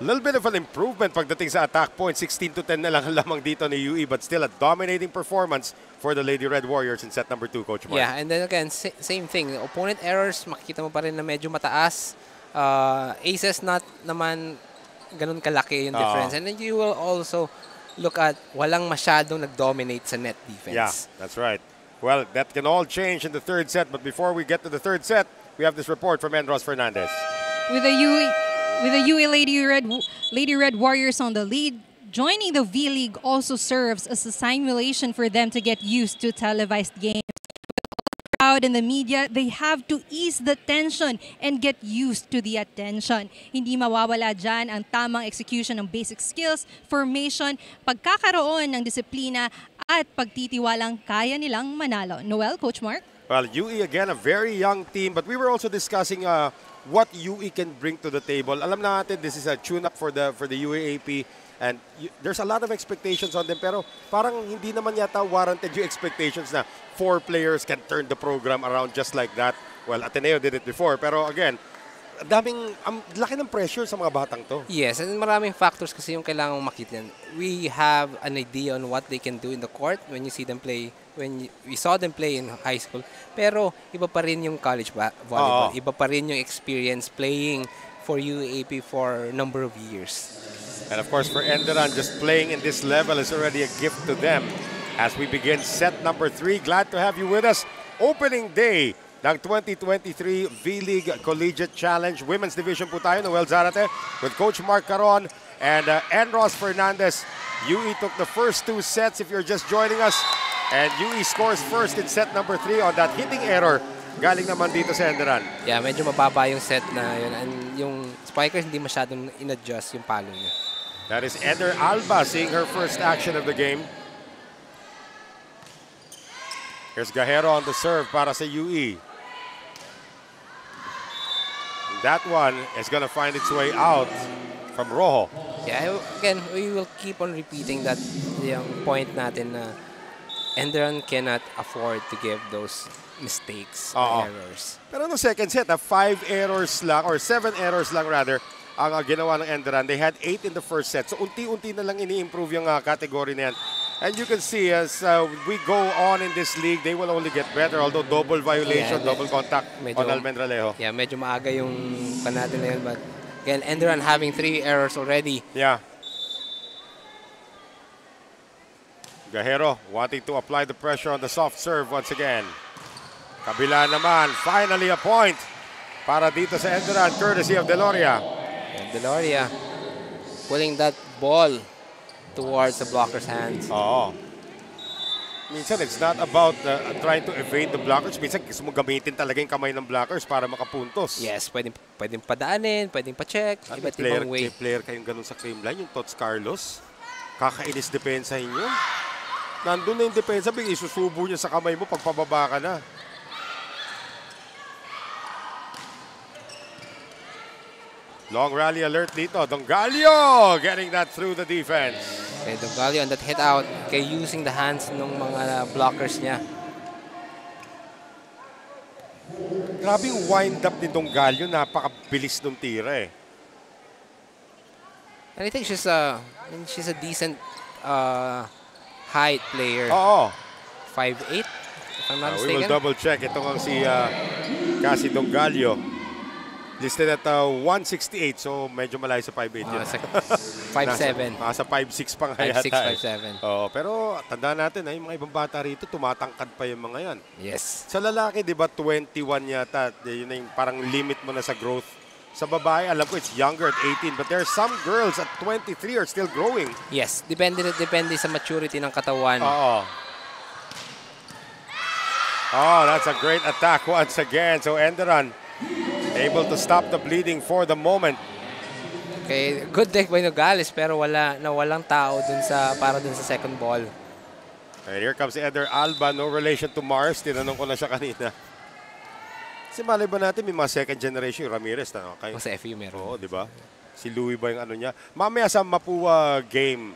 Little bit of an improvement pagdating sa attack point. 16-10 na lang ang lamang dito ni UE, but still a dominating performance for the Lady Red Warriors in set number 2, Coach Mark. Yeah, and then again, same thing. Opponent errors, makikita mo pa rin na medyo mataas. Aces not naman ganun kalaki yung difference. And then you will also look at walang masyadong nag-dominate sa net defense. Yeah, that's right. Well, that can all change in the third set, but before we get to the third set, we have this report from Andros Fernandez. With the UE Lady Red Warriors on the lead, joining the V-League also serves as a simulation for them to get used to televised games. With all the crowd and the media, they have to ease the tension and get used to the attention. Hindi mawawala dyan ang tamang execution ng basic skills, formation, pagkakaroon ng disiplina, at pagtitiwalang kaya nilang manalo. Noel, Coach Mark? Well, UE again, a very young team, but we were also discussing what UE can bring to the table. Alam natin, this is a tune-up for the UAAP, and there's a lot of expectations on them, pero parang hindi naman yata warranted yung expectations na 4 players can turn the program around just like that. Well, Ateneo did it before, pero again, laki ng pressure sa mga batang to. Yes, and maraming factors kasi yung kailangan makita. We have an idea on what they can do in the court when you see them play, when we saw them play in high school. Pero iba pa rin yung college volleyball. Iba pa rin yung experience playing for UAP for a number of years. And of course, for Enderan, just playing in this level is already a gift to them. As we begin set number 3, glad to have you with us. Opening day ng 2023 V-League Collegiate Challenge. Women's Division po tayo, Noel Zarate, with Coach Mark Caron and Andros Fernandez. UE took the first 2 sets if you're just joining us. And UE scores first in set number 3 on that hitting error. Galing naman dito sa Enderan. Yeah, medyo mababa yung set na yun. And yung spikers hindi masyadong in-adjust yung palo niya. That is Eder Alba seeing her first action of the game. Here's Gajero on the serve para sa UE. That one is going to find its way out from Rojo. Yeah, again, we will keep on repeating that yung point natin na Enderan cannot afford to give those mistakes or errors. Pero no second set, 5 errors lang, or 7 errors lang rather, ang ginawa ng Enderan. They had 8 in the first set. So unti-unti na lang ini-improve yung category na yan. And you can see as we go on in this league, they will only get better. Although double violation, double contact on Almendralejo. Yeah, medyo maaga yung panate na yun. But again, Enderan having 3 errors already. Yeah. Gajero wanting to apply the pressure on the soft serve once again. Kabila naman, finally a point para dito sa Enderan, courtesy of Deloria. And Deloria pulling that ball towards the blocker's hands. Minsan, it's not about trying to evade the blockers. Minsan, gusto mo gamitin talaga yung kamay ng blockers para makapuntos. Yes, pwedeng padaanin, pwedeng pa-check, iba't ibang way. May player kayong ganun sa creamline, yung Tots Carlos. Kakainis depensahin nyo. Nandun na yung depensa, isusubo niya sa kamay mo pag pababa ka na. Long rally alert dito. Dongalio getting that through the defense. Okay, Dongalio on that hit out. Okay, using the hands ng mga blockers niya. Grabe yung wind up ni Dongalio. Napakabilis ng tira eh. And I think she's a decent height player. Oo. 5'8", if I'm not We will mistaken. double check. Ito nga si Cassie Dongalio. Listed at 168, so medyo malayo sa 5'8 yun. 5'7". Nasa 5'6 pa nga 5'6", yata. 5'7". Oo, pero tandaan natin, yung mga ibang bata rito, tumatangkad pa yung mga yan. Yes. Sa lalaki, di ba, 21 yata. Yun na yung parang limit mo na sa growth. Sa babae, alam ko, it's younger at 18. But there are some girls at 23 are still growing. Yes, depende sa maturity ng katawan. Oo. Oh, that's a great attack once again. So, Enderan able to stop the bleeding for the moment. Okay, good deck by Nogales pero walang tao para dun sa second ball. And here comes Eder Alba, no relation to Mars. Tinanong ko na siya kanina. Kasi malay ba natin may mga second generation yung Ramirez na okay? Sa FU meron. Oo, di ba? Si Louie ba yung ano niya? Mamaya sa Mapua game,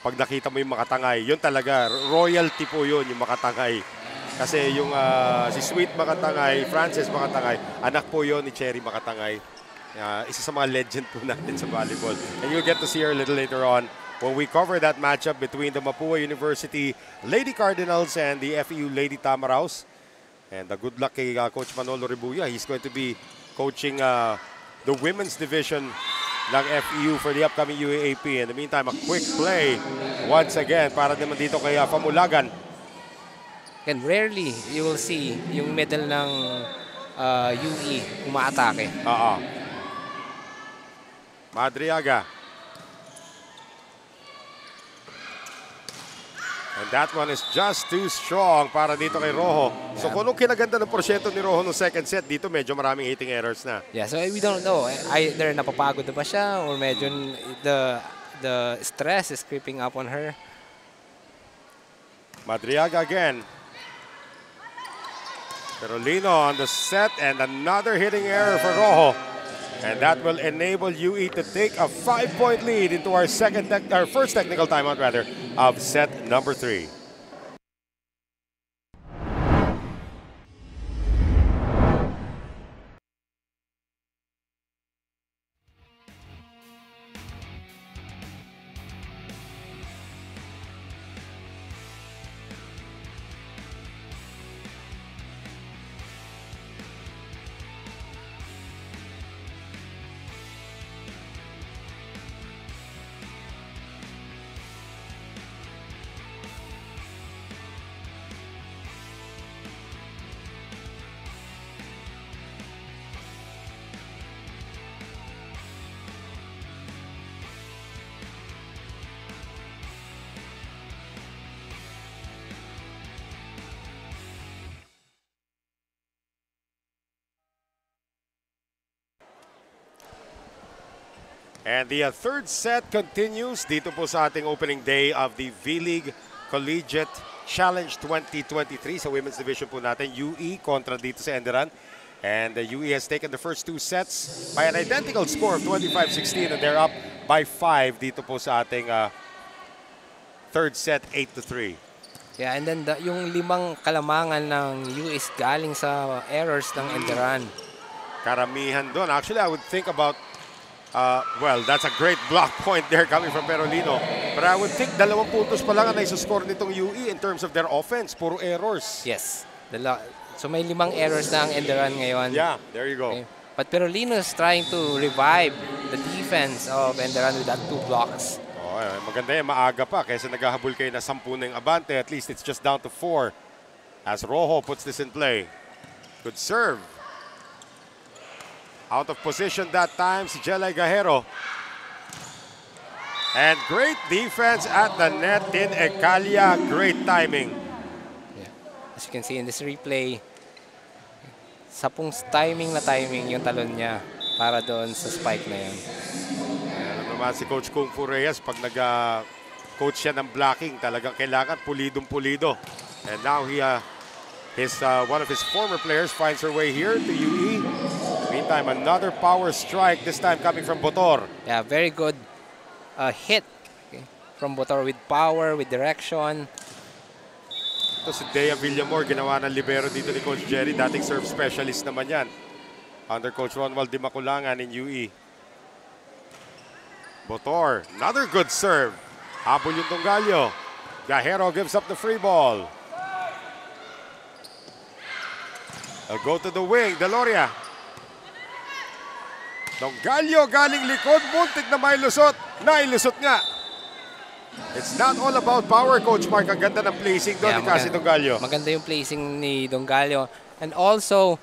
pag nakita mo yung Makatangay, yun talaga, royalty po yun, yung Makatangay. Kasi yung si Sweet Makatangay, Frances Makatangay, anak po yun ni Cherry Makatangay. Isa sa mga legend po natin sa volleyball. And you'll get to see her a little later on when we cover that matchup between the Mapua University Lady Cardinals and the FEU Lady Tamaraws. And good luck kay Coach Manolo Ribuya. He's going to be coaching the women's division ng FEU for the upcoming UAAP. In the meantime, a quick play once again para naman dito kay Famulagan. And rarely you will see yung middle ng UE umaatake. Madriaga. And that one is just too strong para dito kay Rojo. So kung anong kinaganda ng porsyento ni Rojo no second set, dito medyo maraming hitting errors na. Yeah, so we don't know. Either napapagod na ba siya or medyo the stress is creeping up on her. Madriaga again. Perolino on the set and another hitting error for Rojo. And that will enable UE to take a 5-point lead into our first technical timeout of set number 3. And the third set continues dito po sa ating opening day of the V-League Collegiate Challenge 2023 sa women's division po natin. UE kontra dito sa Enderan. And the UE has taken the first two sets by an identical score of 25-16 and they're up by 5 dito po sa ating third set, 8-3. Yeah, and then yung 5 kalamangan ng UE is galing sa errors ng Enderan. Karamihan doon. Actually, I would think about well, that's a great block point there coming from Perolino. But I would think 2 puntos pa lang ang naisascore nitong UE in terms of their offense. Puro errors. Yes. So may 5 errors na ang Enderan ngayon. Yeah, there you go. Okay. But Perolino is trying to revive the defense of Enderan with that 2 blocks. Oh, maganda yan, maaga pa. Kaysa naghahabol kayo na 10 na yung abante, at least it's just down to 4. As Rojo puts this in play. Good serve. Out of position that time, si Jelay Gajero. And great defense at the net in Ecalia. Great timing. Yeah. As you can see in this replay, 10 timing yung talon niya para doon sa spike na yan. Alam naman si Coach Kung Fu Reyes, pag nag-coach siya ng blocking, talagang kailangan pulidong-pulido. And now one of his former players finds her way here to UE. time. Another power strike, this time coming from Botor. Yeah, very good hit from Botor with power, with direction. Ito si Dea Villamor, ginawa ng libero dito ni Coach Jerry. Dating serve specialist naman yan. Under Coach Ronald Di Maculangan in UE. Botor, another good serve. Habol yung Dongallo. Gajero gives up the free ball. They'll go to the wing, Deloria. Dongallo galing likod, muntik na mailusot. Nailusot nga. It's not all about power, Coach Mark. Ang ganda ng placing doon ni Cassie Dongallo. Maganda yung placing ni Dongallo. And also,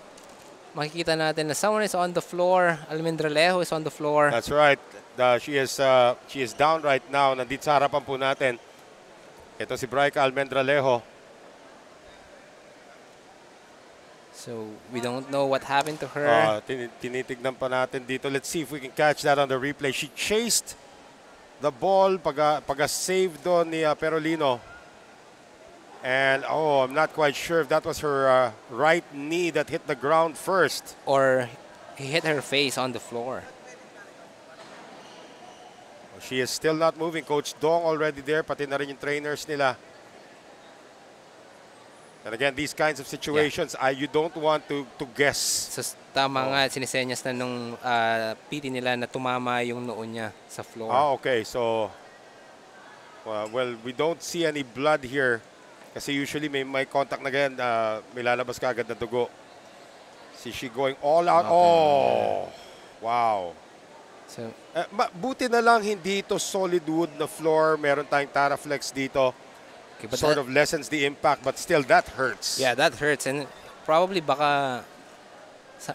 makikita natin na someone is on the floor. Almendralejo is on the floor. That's right. She is down right now. Nandito sa harapan po natin. Ito si Bryca Almendralejo. So, we don't know what happened to her. Tinitignan pa natin dito. Let's see if we can catch that on the replay. She chased the ball pag-save doon ni Perolino. And, I'm not quite sure if that was her right knee that hit the ground first. Or he hit her face on the floor. She is still not moving. Coach Dong already there, pati na rin yung trainers nila. And again, these kinds of situations, you don't want to guess. So, tama nga, sinisenyas na nung PT nila na tumama yung noo niya sa floor. Okay. So, well, we don't see any blood here. Kasi usually may contact na ganyan, may lalabas ka agad na dugo. See she going all out. Oh, wow. So, buti na lang hindi ito solid wood na floor. Meron tayong Taraflex dito. okay, Sort of lessens the impact, but still that hurts. Yeah, that hurts. And probably baka,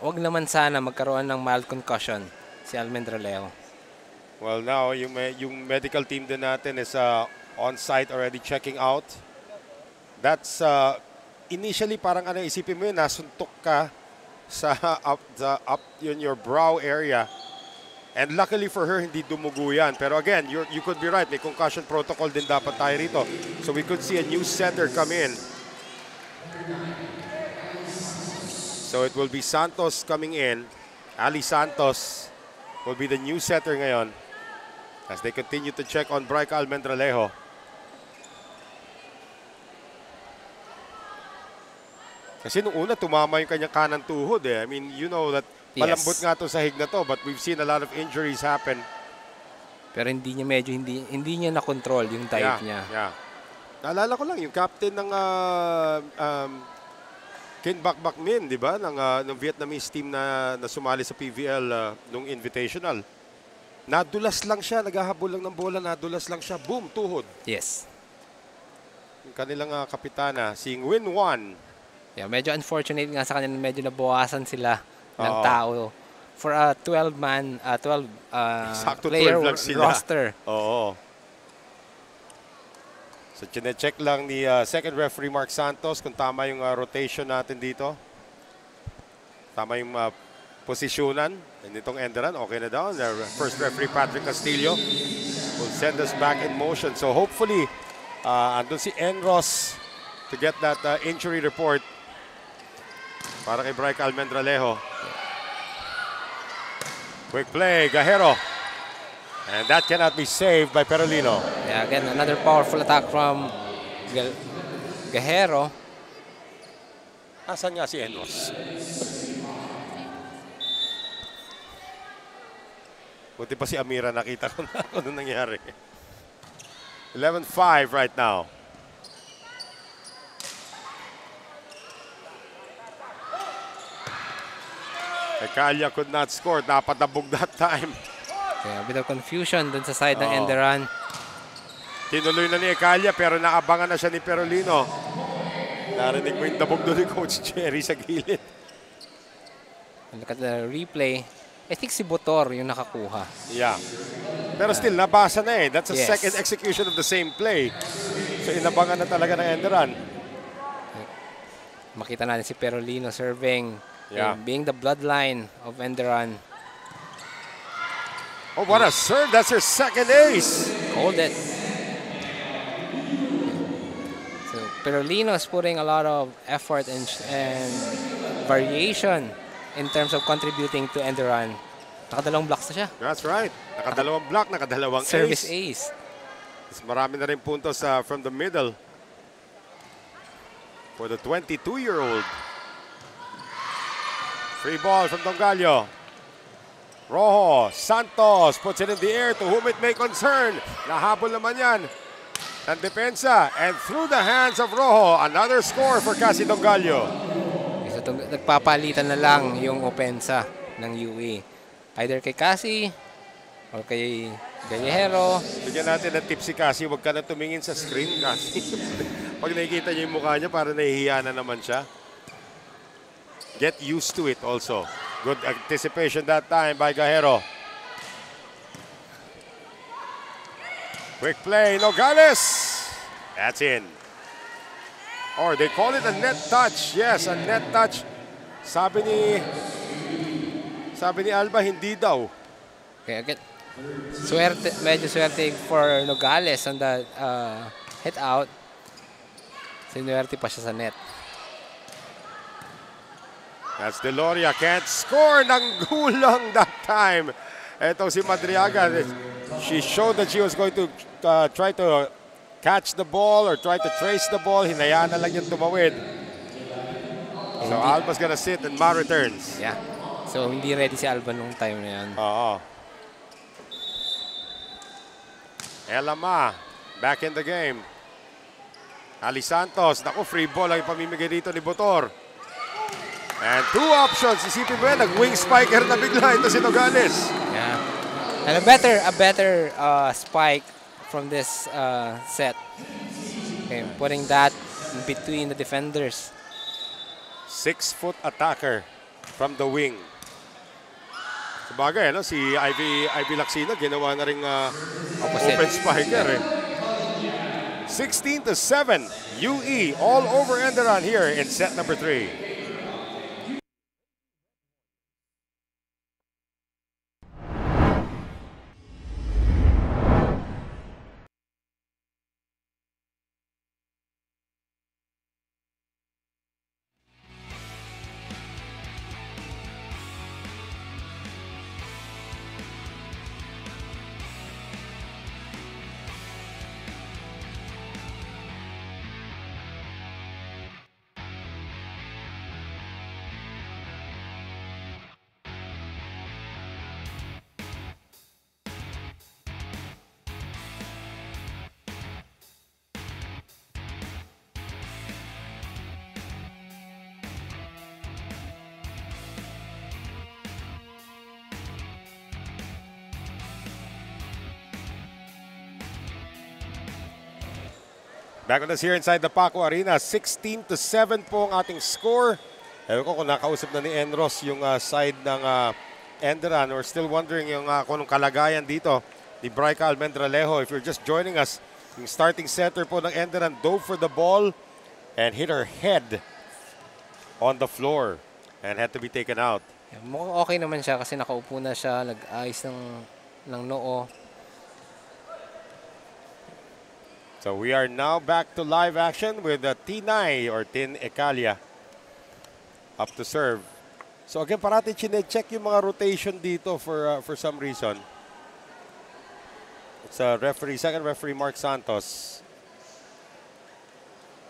wag naman sana magkaroon ng mild concussion si Almendralejo. Well, now, yung medical team din natin is on-site already checking out. That's, initially parang isipin mo yun, nasuntok ka sa up yun, your brow area. And luckily for her, hindi dumugo yan. Pero again, you could be right. May concussion protocol din dapat tayo rito. So we could see a new setter come in. So it will be Santos coming in. Ali Santos will be the new setter ngayon as they continue to check on Bryca Almendralejo. Kasi nung una, tumama yung kanyang kanang tuhod eh. I mean, you know that malambot nga to sa hig na to, but we've seen a lot of injuries happen. Pero hindi niya na-control yung dive niya. Yeah. Naalala ko lang, yung captain ng Ken Bak Min, di ba? Ng Vietnamese team na sumali sa PVL nung Invitational. Nadulas lang siya, naghahabol lang ng bola, nadulas lang siya, boom, tuhod. Yes. Yung kanilang kapitana, si Win Wan. Yeah, medyo unfortunate nga sa kanya, medyo nabawasan sila ng tao for a 12-man, 12-player roster. Oo. So, chine-check lang ni second referee Mark Santos kung tama yung rotation natin dito. Tama yung posisyonan. And itong enderan, okay na daw. The first referee Patrick Castillo will send us back in motion. So, hopefully, andun si Enros to get that injury report para kay Bryca Almendralejo. Quick play, Gajero. And that cannot be saved by Perolino. Yeah, again, another powerful attack from Gajero. Asan nga si Enros? Buti pa si Amira, nakita ko na ano nangyari. 11-5 right now. Ekalia could not score. Napatabog that time. Okay, a bit of confusion dun sa side ng Enderan. Tinuloy na ni Ekalia pero naabangan na siya ni Perolino. Narinig mo yung dabog doon ni Coach Jerry sa gilid. Look at the replay. I think si Botor yung nakakuha. Yeah. Pero still, nabasa na eh. That's a second execution of the same play. So inabangan na talaga ng Enderan. Makita natin si Perolino serving. Being the bloodline of Enderan. Oh, what a serve. That's her second ace. Hold it. So Perolino is putting a lot of effort and variation in terms of contributing to end run. Nakadalawang blocks na siya. That's right. Nakadalawang block, nakadalawang Service ace. ace. Mas marami na rin puntos from the middle for the 22-year-old. Free ball from Dongallo. Rojo, Santos puts it in the air to whom it may concern. Nahabol naman yan ng depensa. And through the hands of Rojo, another score for Cassie Dongallo. Nagpapalitan na lang yung opensa ng UE. Either kay Cassie or kay Gallejero. Bigyan natin ng tip si Cassie, huwag ka na tumingin sa screen, Cassie. Pag nakikita niyo yung mukha niya, parang nahihiya na naman siya. Get used to it also. Good anticipation that time by Gallejero. Quick play, Nogales. That's in. Or they call it a net touch. Yes, a net touch. Sabi ni Alba, hindi daw. Okay, again. Medyo swerte for Nogales on the hit out. Sinuwerte pa siya sa net. That's Deloria, can't score ng gulang that time. Ito si Madriaga. She showed that she was going to try to catch the ball or try to trace the ball. Hinayaan na lang yung tumawid. So Alba's gonna sit and Ma returns. Yeah. So hindi ready si Alba nung time na yan. Oo. Ella Ma, back in the game. Ali Santos, naku, free ball ang ipamimigay dito ni Botor. And two options, isipin mo yan, nag-wing spiker na bigla ito si Nogales. Yeah. And a better spike from this set. Okay, putting that in between the defenders. 6-foot attacker from the wing. Sabagay, no? Si Ivy Lacsina, ginawa na rin open spiker. 16-7, UE all over Enderun here in set number 3. Back with us here inside the Paco Arena. 16-7 po ang ating score. Ewan ko kung nakausap na ni Enros yung side ng Enderun. We're still wondering yung kung anong kalagayan dito ni Bryca Almendralejo. If you're just joining us, yung starting center po ng Enderun dove for the ball and hit her head on the floor and had to be taken out. Yeah, mukhang okay naman siya kasi nakaupo na siya, nag-ayos ng noo. So we are now back to live action with Tinay or Tin Ecalia up to serve. So again, parati chine-check yung mga rotation dito for some reason. It's second referee Mark Santos.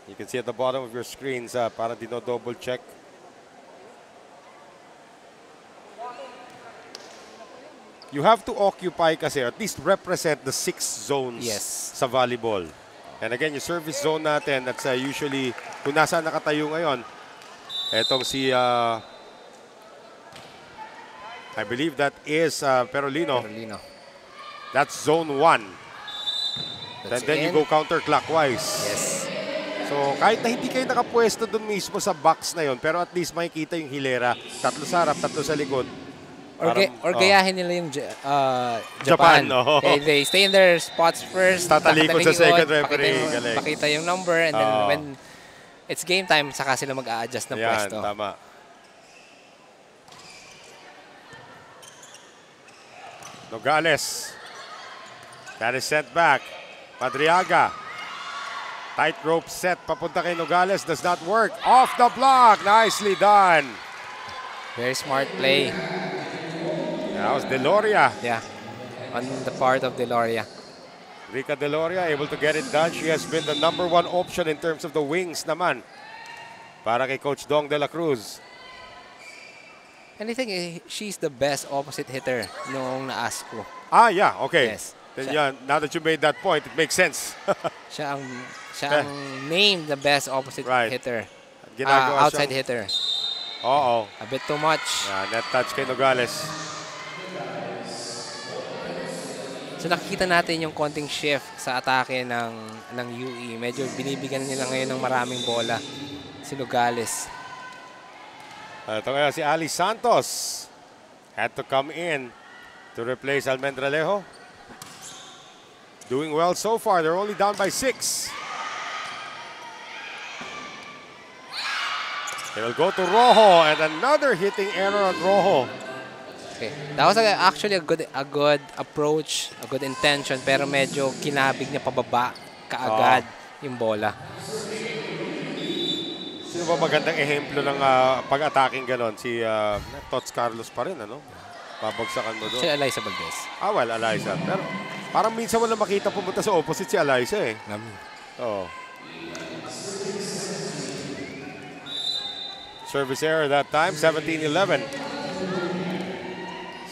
You can see at the bottom of your screens, parang dino-double check. You have to occupy kasi, at least represent the 6 zones sa volleyball. And again, yung service zone natin, that's usually, kung nasaan nakatayo ngayon, etong si, I believe that is Perolino. That's zone 1. And then you go counterclockwise. Yes. So kahit na hindi kayo nakapwesto dun mismo sa box na yon, pero at least makikita yung hilera. 3 sa harap, 3 sa likod. Or gayahin nila yung Japan. No? They stay in their spots first. Tatalikod sa second referee. Pakita yung number and then when it's game time, saka sila mag-a-adjust ng pwesto. Yan, tama. Nogales. That is sent back. Madriaga. Tightrope set papunta kay Nogales. Does not work. Off the block. Nicely done. Very smart play. That was Deloria. Yeah, on the part of Deloria. Rica Deloria able to get it done. She has been the #1 option in terms of the wings naman para kay Coach Dong de la Cruz. And I think she's the best opposite hitter noong na-ask ko. Ah, yeah, okay. Yes. Then yeah, now that you made that point, it makes sense. Siya ang named the best opposite Right. hitter. Ginagawa Outside siyang- hitter. Oo. A bit too much. Yeah, net touch kay Nogales. So nakikita natin yung konting shift sa atake ng UE. Medyo binibigyan nila ngayon ng maraming bola si Nogales. Ito kaya si Ali Santos had to come in to replace Almendralejo. Doing well so far. They're only down by 6. They will go to Rojo and another hitting error on Rojo. Okay. That was actually a good approach, a good intention, pero medyo kinabig niya pababa kaagad yung bola. Sino ba magandang ehemplo ng pag-attacking ganon? Si Tots Carlos pa rin, ano? Babagsakan mo doon. Si Eliza Valdez. Well, Eliza. Pero parang minsan wala makita pumunta sa opposite si Eliza eh. Oo. Service error that time, 17-11.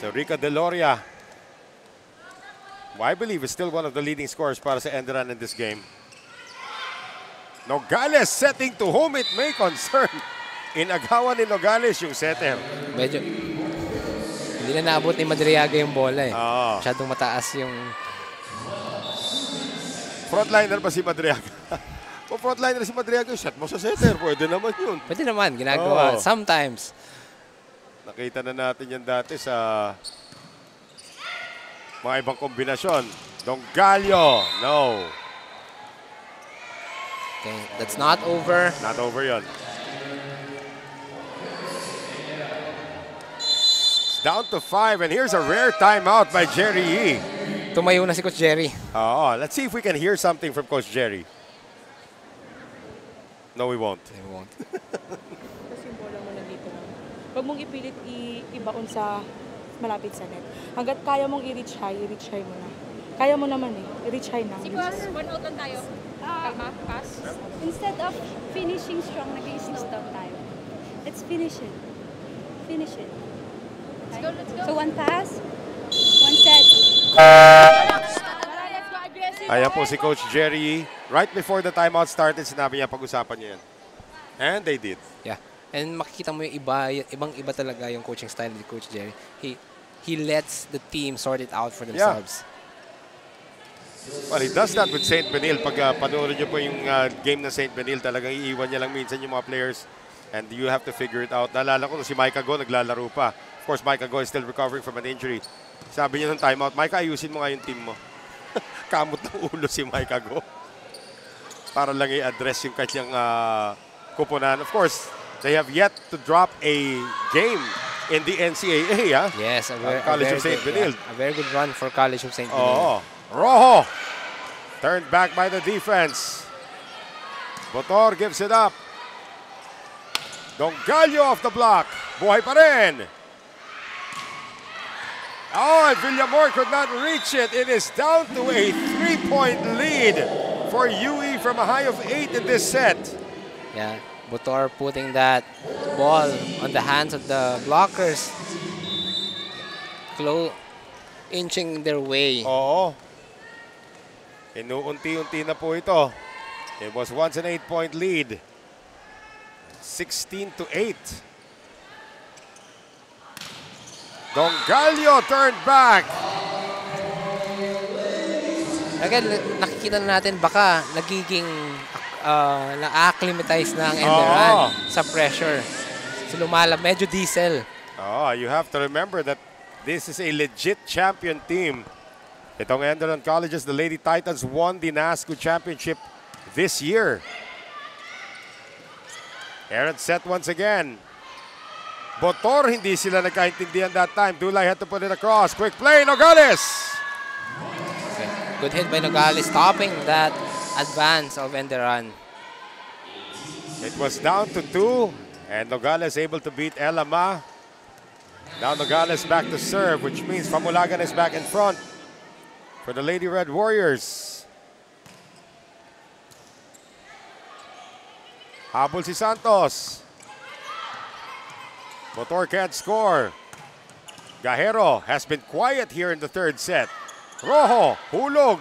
So Rica Deloria, who I believe is still one of the leading scorers para sa Enderan in this game. Nogales setting to home, it may concern. Inagawan ni Nogales yung setter. Medyo hindi na naabot ni Madriaga yung bola eh. Oo. Masyadong mataas yung... Frontliner ba si Madriaga? Kung frontliner si Madriaga, shot mo sa setter. Pwede naman yun. Pwede naman, ginagawa. Oo. Sometimes. Nakita na natin yan dati sa mga ibang kombinasyon. Dongallo, no. Okay, that's not over. Not over yun. It's down to 5, and here's a rare timeout by Jerry Yee. Tumayo na si Coach Jerry. Let's see if we can hear something from Coach Jerry. No, we won't. They won't. Tapos yung bola mo nandito lang. Huwag mong ipilit ibaon sa malapit sa net. Hanggat kaya mong i-reach high mo na. Kaya mo naman eh. I-reach high na. Si boss, 1 out lang tayo. Kalma, pass. Instead of finishing strong, nag-slow down tayo. Let's finish it. Finish it. Let's go, let's go. So one pass, one set. Ayan po si Coach Jerry Yee. Right before the timeout started, sinabi niya pag-usapan niya yan. And they did. Yeah. And makikita mo yung ibang-iba talaga yung coaching style ni Coach Jerry. He lets the team sort it out for themselves. Well, he does that with St. Benil. Pag panoorin niyo po yung game ng St. Benil, talagang iiwan niya lang minsan yung mga players and you have to figure it out. Naalala ko si Micah Go naglalaro pa. Of course, Micah Go is still recovering from an injury. Sabi niya ng timeout, Micah, ayusin mo nga yung team mo. Kamot ng ulo si Micah Go. Para lang i-address yung kanyang kupunan. Of course, they have yet to drop a game in the NCAA. Yes, College of St. Benil. A very good run for College of St. Benil. Rojo turned back by the defense. Botor gives it up. Dongallo off the block. Buhay pa rin. And Villamor could not reach it. It is down to a 3-point lead for UE from a high of 8 in this set. Yeah, Botor putting that ball on the hands of the blockers. Inching their way. Oo. Inuunti-unti na po ito. It was once an 8-point lead. 16-8. Dongallo turned back. Again, nakikita na natin baka nagiging na-acclimatize na ang Enderan sa pressure. So medyo diesel. You have to remember that this is a legit champion team. Itong Enderan Colleges, the Lady Titans won the NASCU Championship this year. Aaron set once again. Botor, hindi sila nagkaintindihan that time. Dulay had to put it across. Quick play, Nogales! Okay. Good hit by Nogales, stopping that advance of Enderan. It was down to 2, and Nogales able to beat Elama. Now Nogales back to serve, which means Famulagan is back in front for the Lady Red Warriors. Habol si Santos. Botor can't score. Gajero has been quiet here in the third set. Rojo, hulog.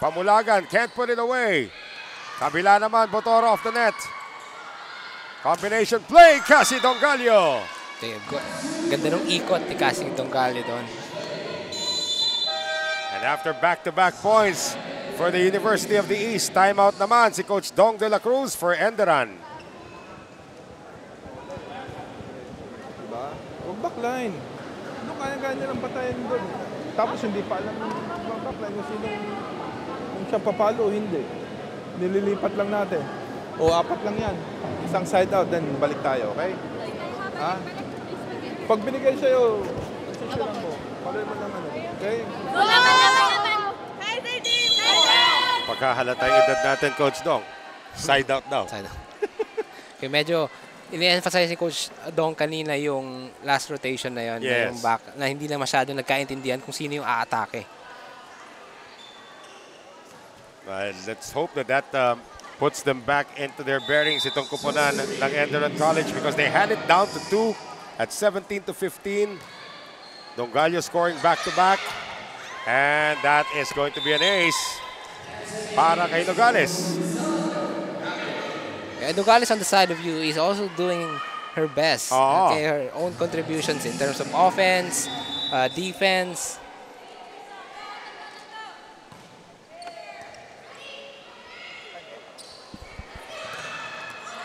Famulagan can't put it away. Kabila naman, Botor off the net. Combination play, Cassie Dongalio. Ganda ng ikot ni Cassie Dongalio doon. And after back-to-back points for the University of the East, timeout naman si Coach Dong de la Cruz for Enderan. Diba? Huwag backline. Ano kaya-kaya nilang patayin doon. Tapos hindi pa alam yung backline kung siya papalo o hindi. Nililipat lang natin. O apat lang yan. Isang side out, then balik tayo, okay? Ha? Pag binigay sa'yo, susulan mo. Paloy mo naman, okay? Pagkahalata yung edad natin, Coach Dong. Side out daw. Side out. Okay, medyo ini-emphasize ni Coach Dong kanina yung last rotation na yun. Yes. Yung back, na hindi na masyado nagkaintindihan kung sino yung aatake. Let's hope that puts them back into their bearings itong kupunan ng Enderan College because they had it down to 2 at 17-15. Dongalio scoring back-to-back. And that is going to be an ace para kay Nogales. Yeah, Nogales on the side of you is also doing her best. Okay, her own contributions in terms of offense, defense.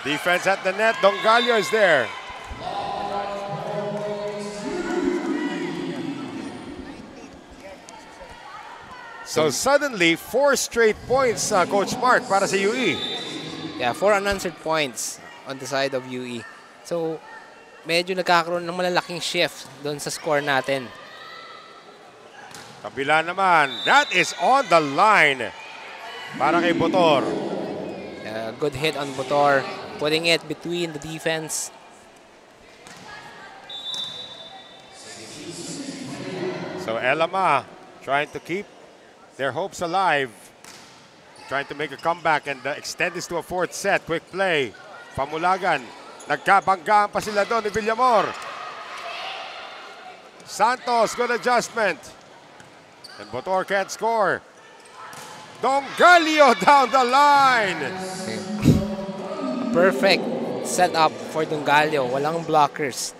Defense at the net. Dongalio is there. So suddenly, 4 straight points, Coach Mark, para sa UE. Yeah, 4 unanswered points on the side of UE. So, medyo nagkakaroon ng malalaking shift doon sa score natin. Kabila naman, that is on the line para kay Botor. Good hit on Botor, putting it between the defense. So Elama trying to keep their hopes alive. Trying to make a comeback and extend this to a 4th set. Quick play. Famulagan. Nagkabanggaan pa sila doon ni Villamor. Santos, good adjustment. And Botor can't score. Dongalio down the line. Perfect setup for Dongalio. Walang blockers.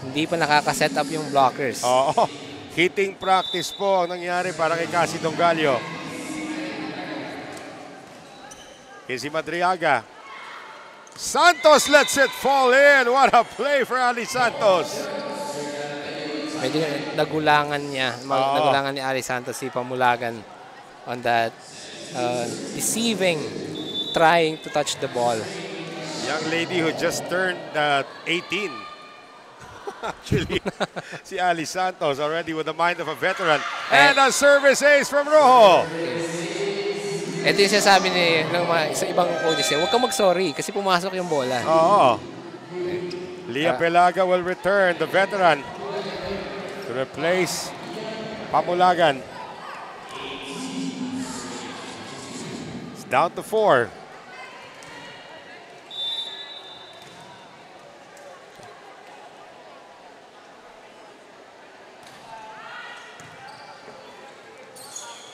Hindi pa nakaka-set up yung blockers. Oo. Hitting practice po ang nangyari para kay Cassie Dongalio. Casey Madriaga. Santos lets it fall in. What a play for Ali Santos. Medyo nagulangan niya. Nagulangan ni Ali Santos si Famulagan on that deceiving trying to touch the ball. Young lady who just turned 18. Actually, si Ali Santos already with the mind of a veteran. And a service ace from Rojo. Ito yung sinasabi ng sa ibang coaches. Huwag kang mag-sorry kasi pumasok yung bola. Oo. Lia Pelaga will return, the veteran, to replace Famulagan. It's down to 4.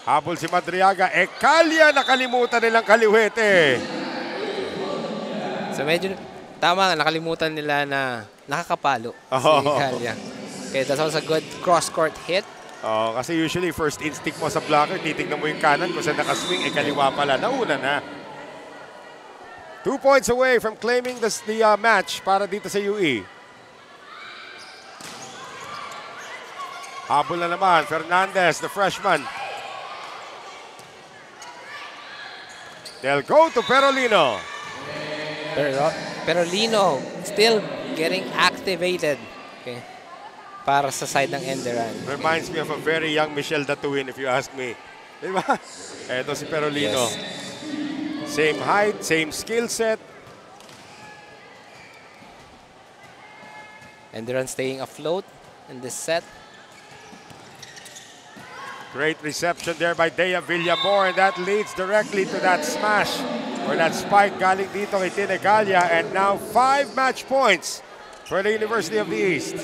Habol si Madriaga. Kalya nakalimutan nilang kaliwete. So medyo tama nga, nakalimutan nila na nakakapalo si Kalya. Okay, that's also a good cross-court hit. Kasi usually first instinct mo sa blocker, titignan mo yung kanan kung saan nakaswing, kaliwa pala. Nauna na. 2 points away from claiming the match para dito sa UE. Habol na naman, Fernandez, the freshman. They'll go to Perolino. Perolino still getting activated. Okay. Para sa side ng Enderan. Reminds me of a very young Michelle Datuin, if you ask me. Diba? Ito si Perolino. Yes. Same height, same skill set. Enderan staying afloat in this set. Great reception there by Dea Villamor, and that leads directly to that smash or that spike galing dito kay Tinegalia, and now 5 match points for the University of the East.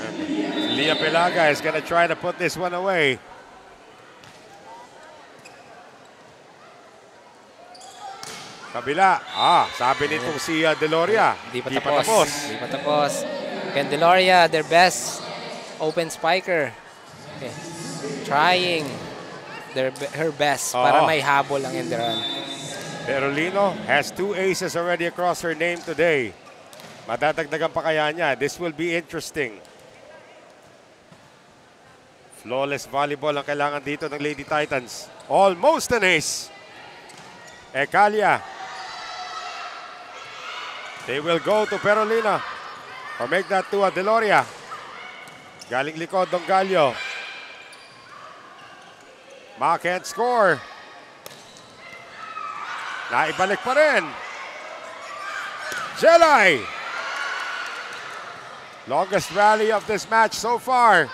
And Leah Pelaga is going to try to put this one away. Kabila. Sabi nitong si Deloria. Di pa tapos. Again, Deloria, their best open spiker. Okay. Trying her best para may habol ang Enderan. Perolino has 2 aces already across her name today. Madadagdagan pa kaya niya. This will be interesting. Flawless volleyball ang kailangan dito ng Lady Titans. Almost an ace. Ecalia. They will go to Perolina. Or make that to Deloria. Galing likod ng Gallo. Ma can't score. Naibalik pa rin. Jelay. Longest rally of this match so far.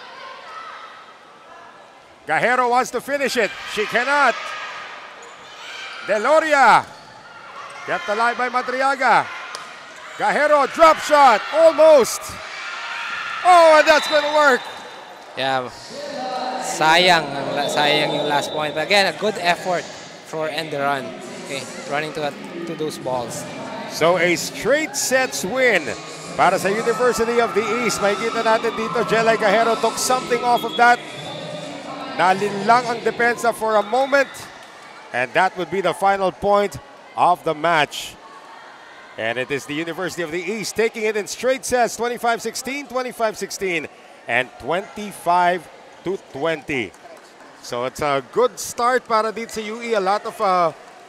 Gajero wants to finish it. She cannot. Deloria. Kept alive by Madriaga. Gajero, drop shot, almost. Oh, and that's going to work. Yeah, sayang yung last point. But again, a good effort for Enderan. Okay, running to those balls. So a straight sets win para sa University of the East. Makikita natin dito, Jelay Gajero took something off of that. Nalinlang ang depensa for a moment. And that would be the final point of the match. And it is the University of the East taking it in straight sets, 25-16, 25-16, and 25-20. So it's a good start para dito sa UE. A lot of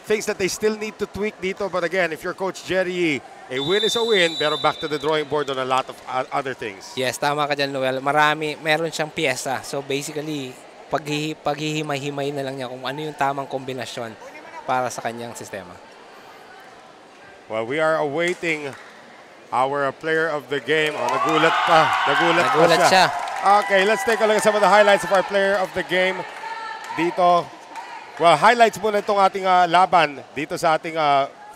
things that they still need to tweak dito. But again, if you're Coach Jerry, a win is a win, pero back to the drawing board on a lot of other things. Yes, tama ka dyan, Noel. Meron siyang piyesa. So basically, paghihimay-himay na lang niya kung ano yung tamang kombinasyon para sa kanyang sistema. Well, we are awaiting our player of the game. Oh, nagulat pa. Nagulat siya. Okay, let's take a look at some of the highlights of our player of the game dito. Well, highlights muna itong ating laban dito sa ating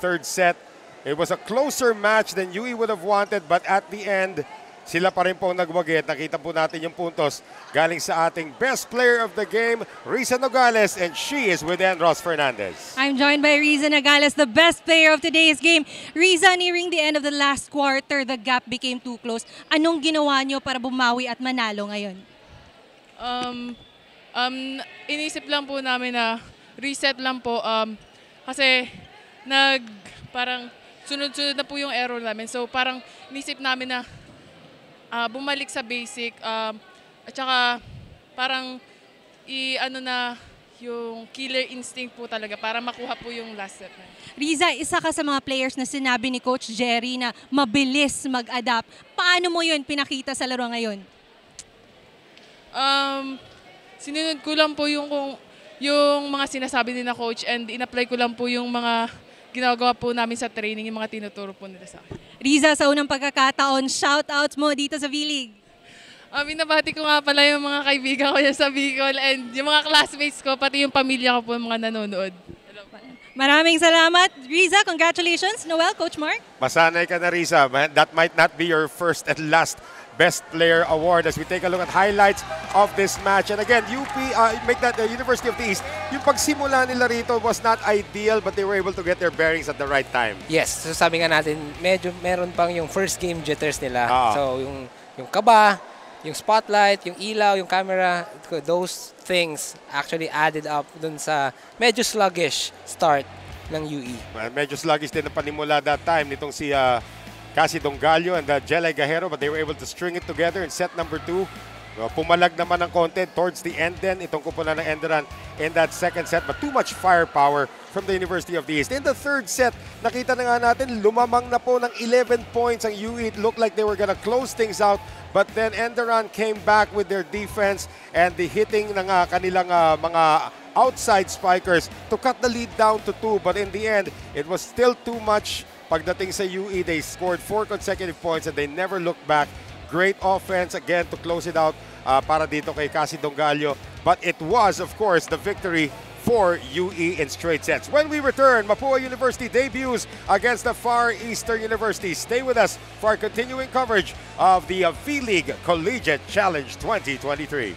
third set. It was a closer match than UE would have wanted, but at the end, sila pa rin po nagwagi at nakita po natin yung puntos galing sa ating best player of the game, Riza Nogales, and she is with Andros Fernandez. I'm joined by Riza Nogales, the best player of today's game. Riza, nearing the end of the last quarter, the gap became too close. Anong ginawa nyo para bumawi at manalo ngayon? Inisip lang po namin na reset lang po kasi parang sunod-sunod na po yung error namin. So parang inisip namin na bumalik sa basic at saka parang yung killer instinct po talaga para makuha po yung last set. Riza, isa ka sa mga players na sinabi ni Coach Jerry na mabilis mag-adapt. Paano mo yun pinakita sa laro ngayon? Sinunod ko lang po yung mga sinasabi ni na coach and in-apply ko lang po yung mga ginagawa po namin sa training, yung mga tinuturo po nila sa akin. Riza, sa unang pagkakataon, shoutouts mo dito sa V-League. Binabati ko nga pala yung mga kaibigan ko sa Bicol and yung mga classmates ko, pati yung pamilya ko po, mga nanonood. Maraming salamat. Riza, congratulations. Noel, Coach Mark. Masanay ka na, Riza. That might not be your first and last Best Player Award as we take a look at highlights of this match. And again, the University of the East, yung pagsimula nila rito was not ideal but they were able to get their bearings at the right time. Yes, so sabi nga natin, medyo meron pang yung first game jitters nila. So yung kaba, yung spotlight, yung ilaw, yung camera, those things actually added up dun sa medyo sluggish start ng UE. Medyo sluggish din ang panimula that time nitong si Cassie Dongallo and Jelay Gajero, but they were able to string it together in set number 2. Pumalag naman ng konti towards the end din itong kupunan ng Enderan in that second set, but too much firepower from the University of the East. In the third set, nakita na nga natin, lumamang na po ng 11 points ang UE. It looked like they were gonna close things out, but then Enderan came back with their defense and the hitting ng kanilang mga outside spikers to cut the lead down to 2. But in the end, it was still too much. Pagdating sa UE, they scored 4 consecutive points and they never looked back. Great offense again to close it out para dito kay Cassie Dongallo. But it was, of course, the victory for UE in straight sets. When we return, Mapua University debuts against the Far Eastern University. Stay with us for our continuing coverage of the V-League Collegiate Challenge 2023.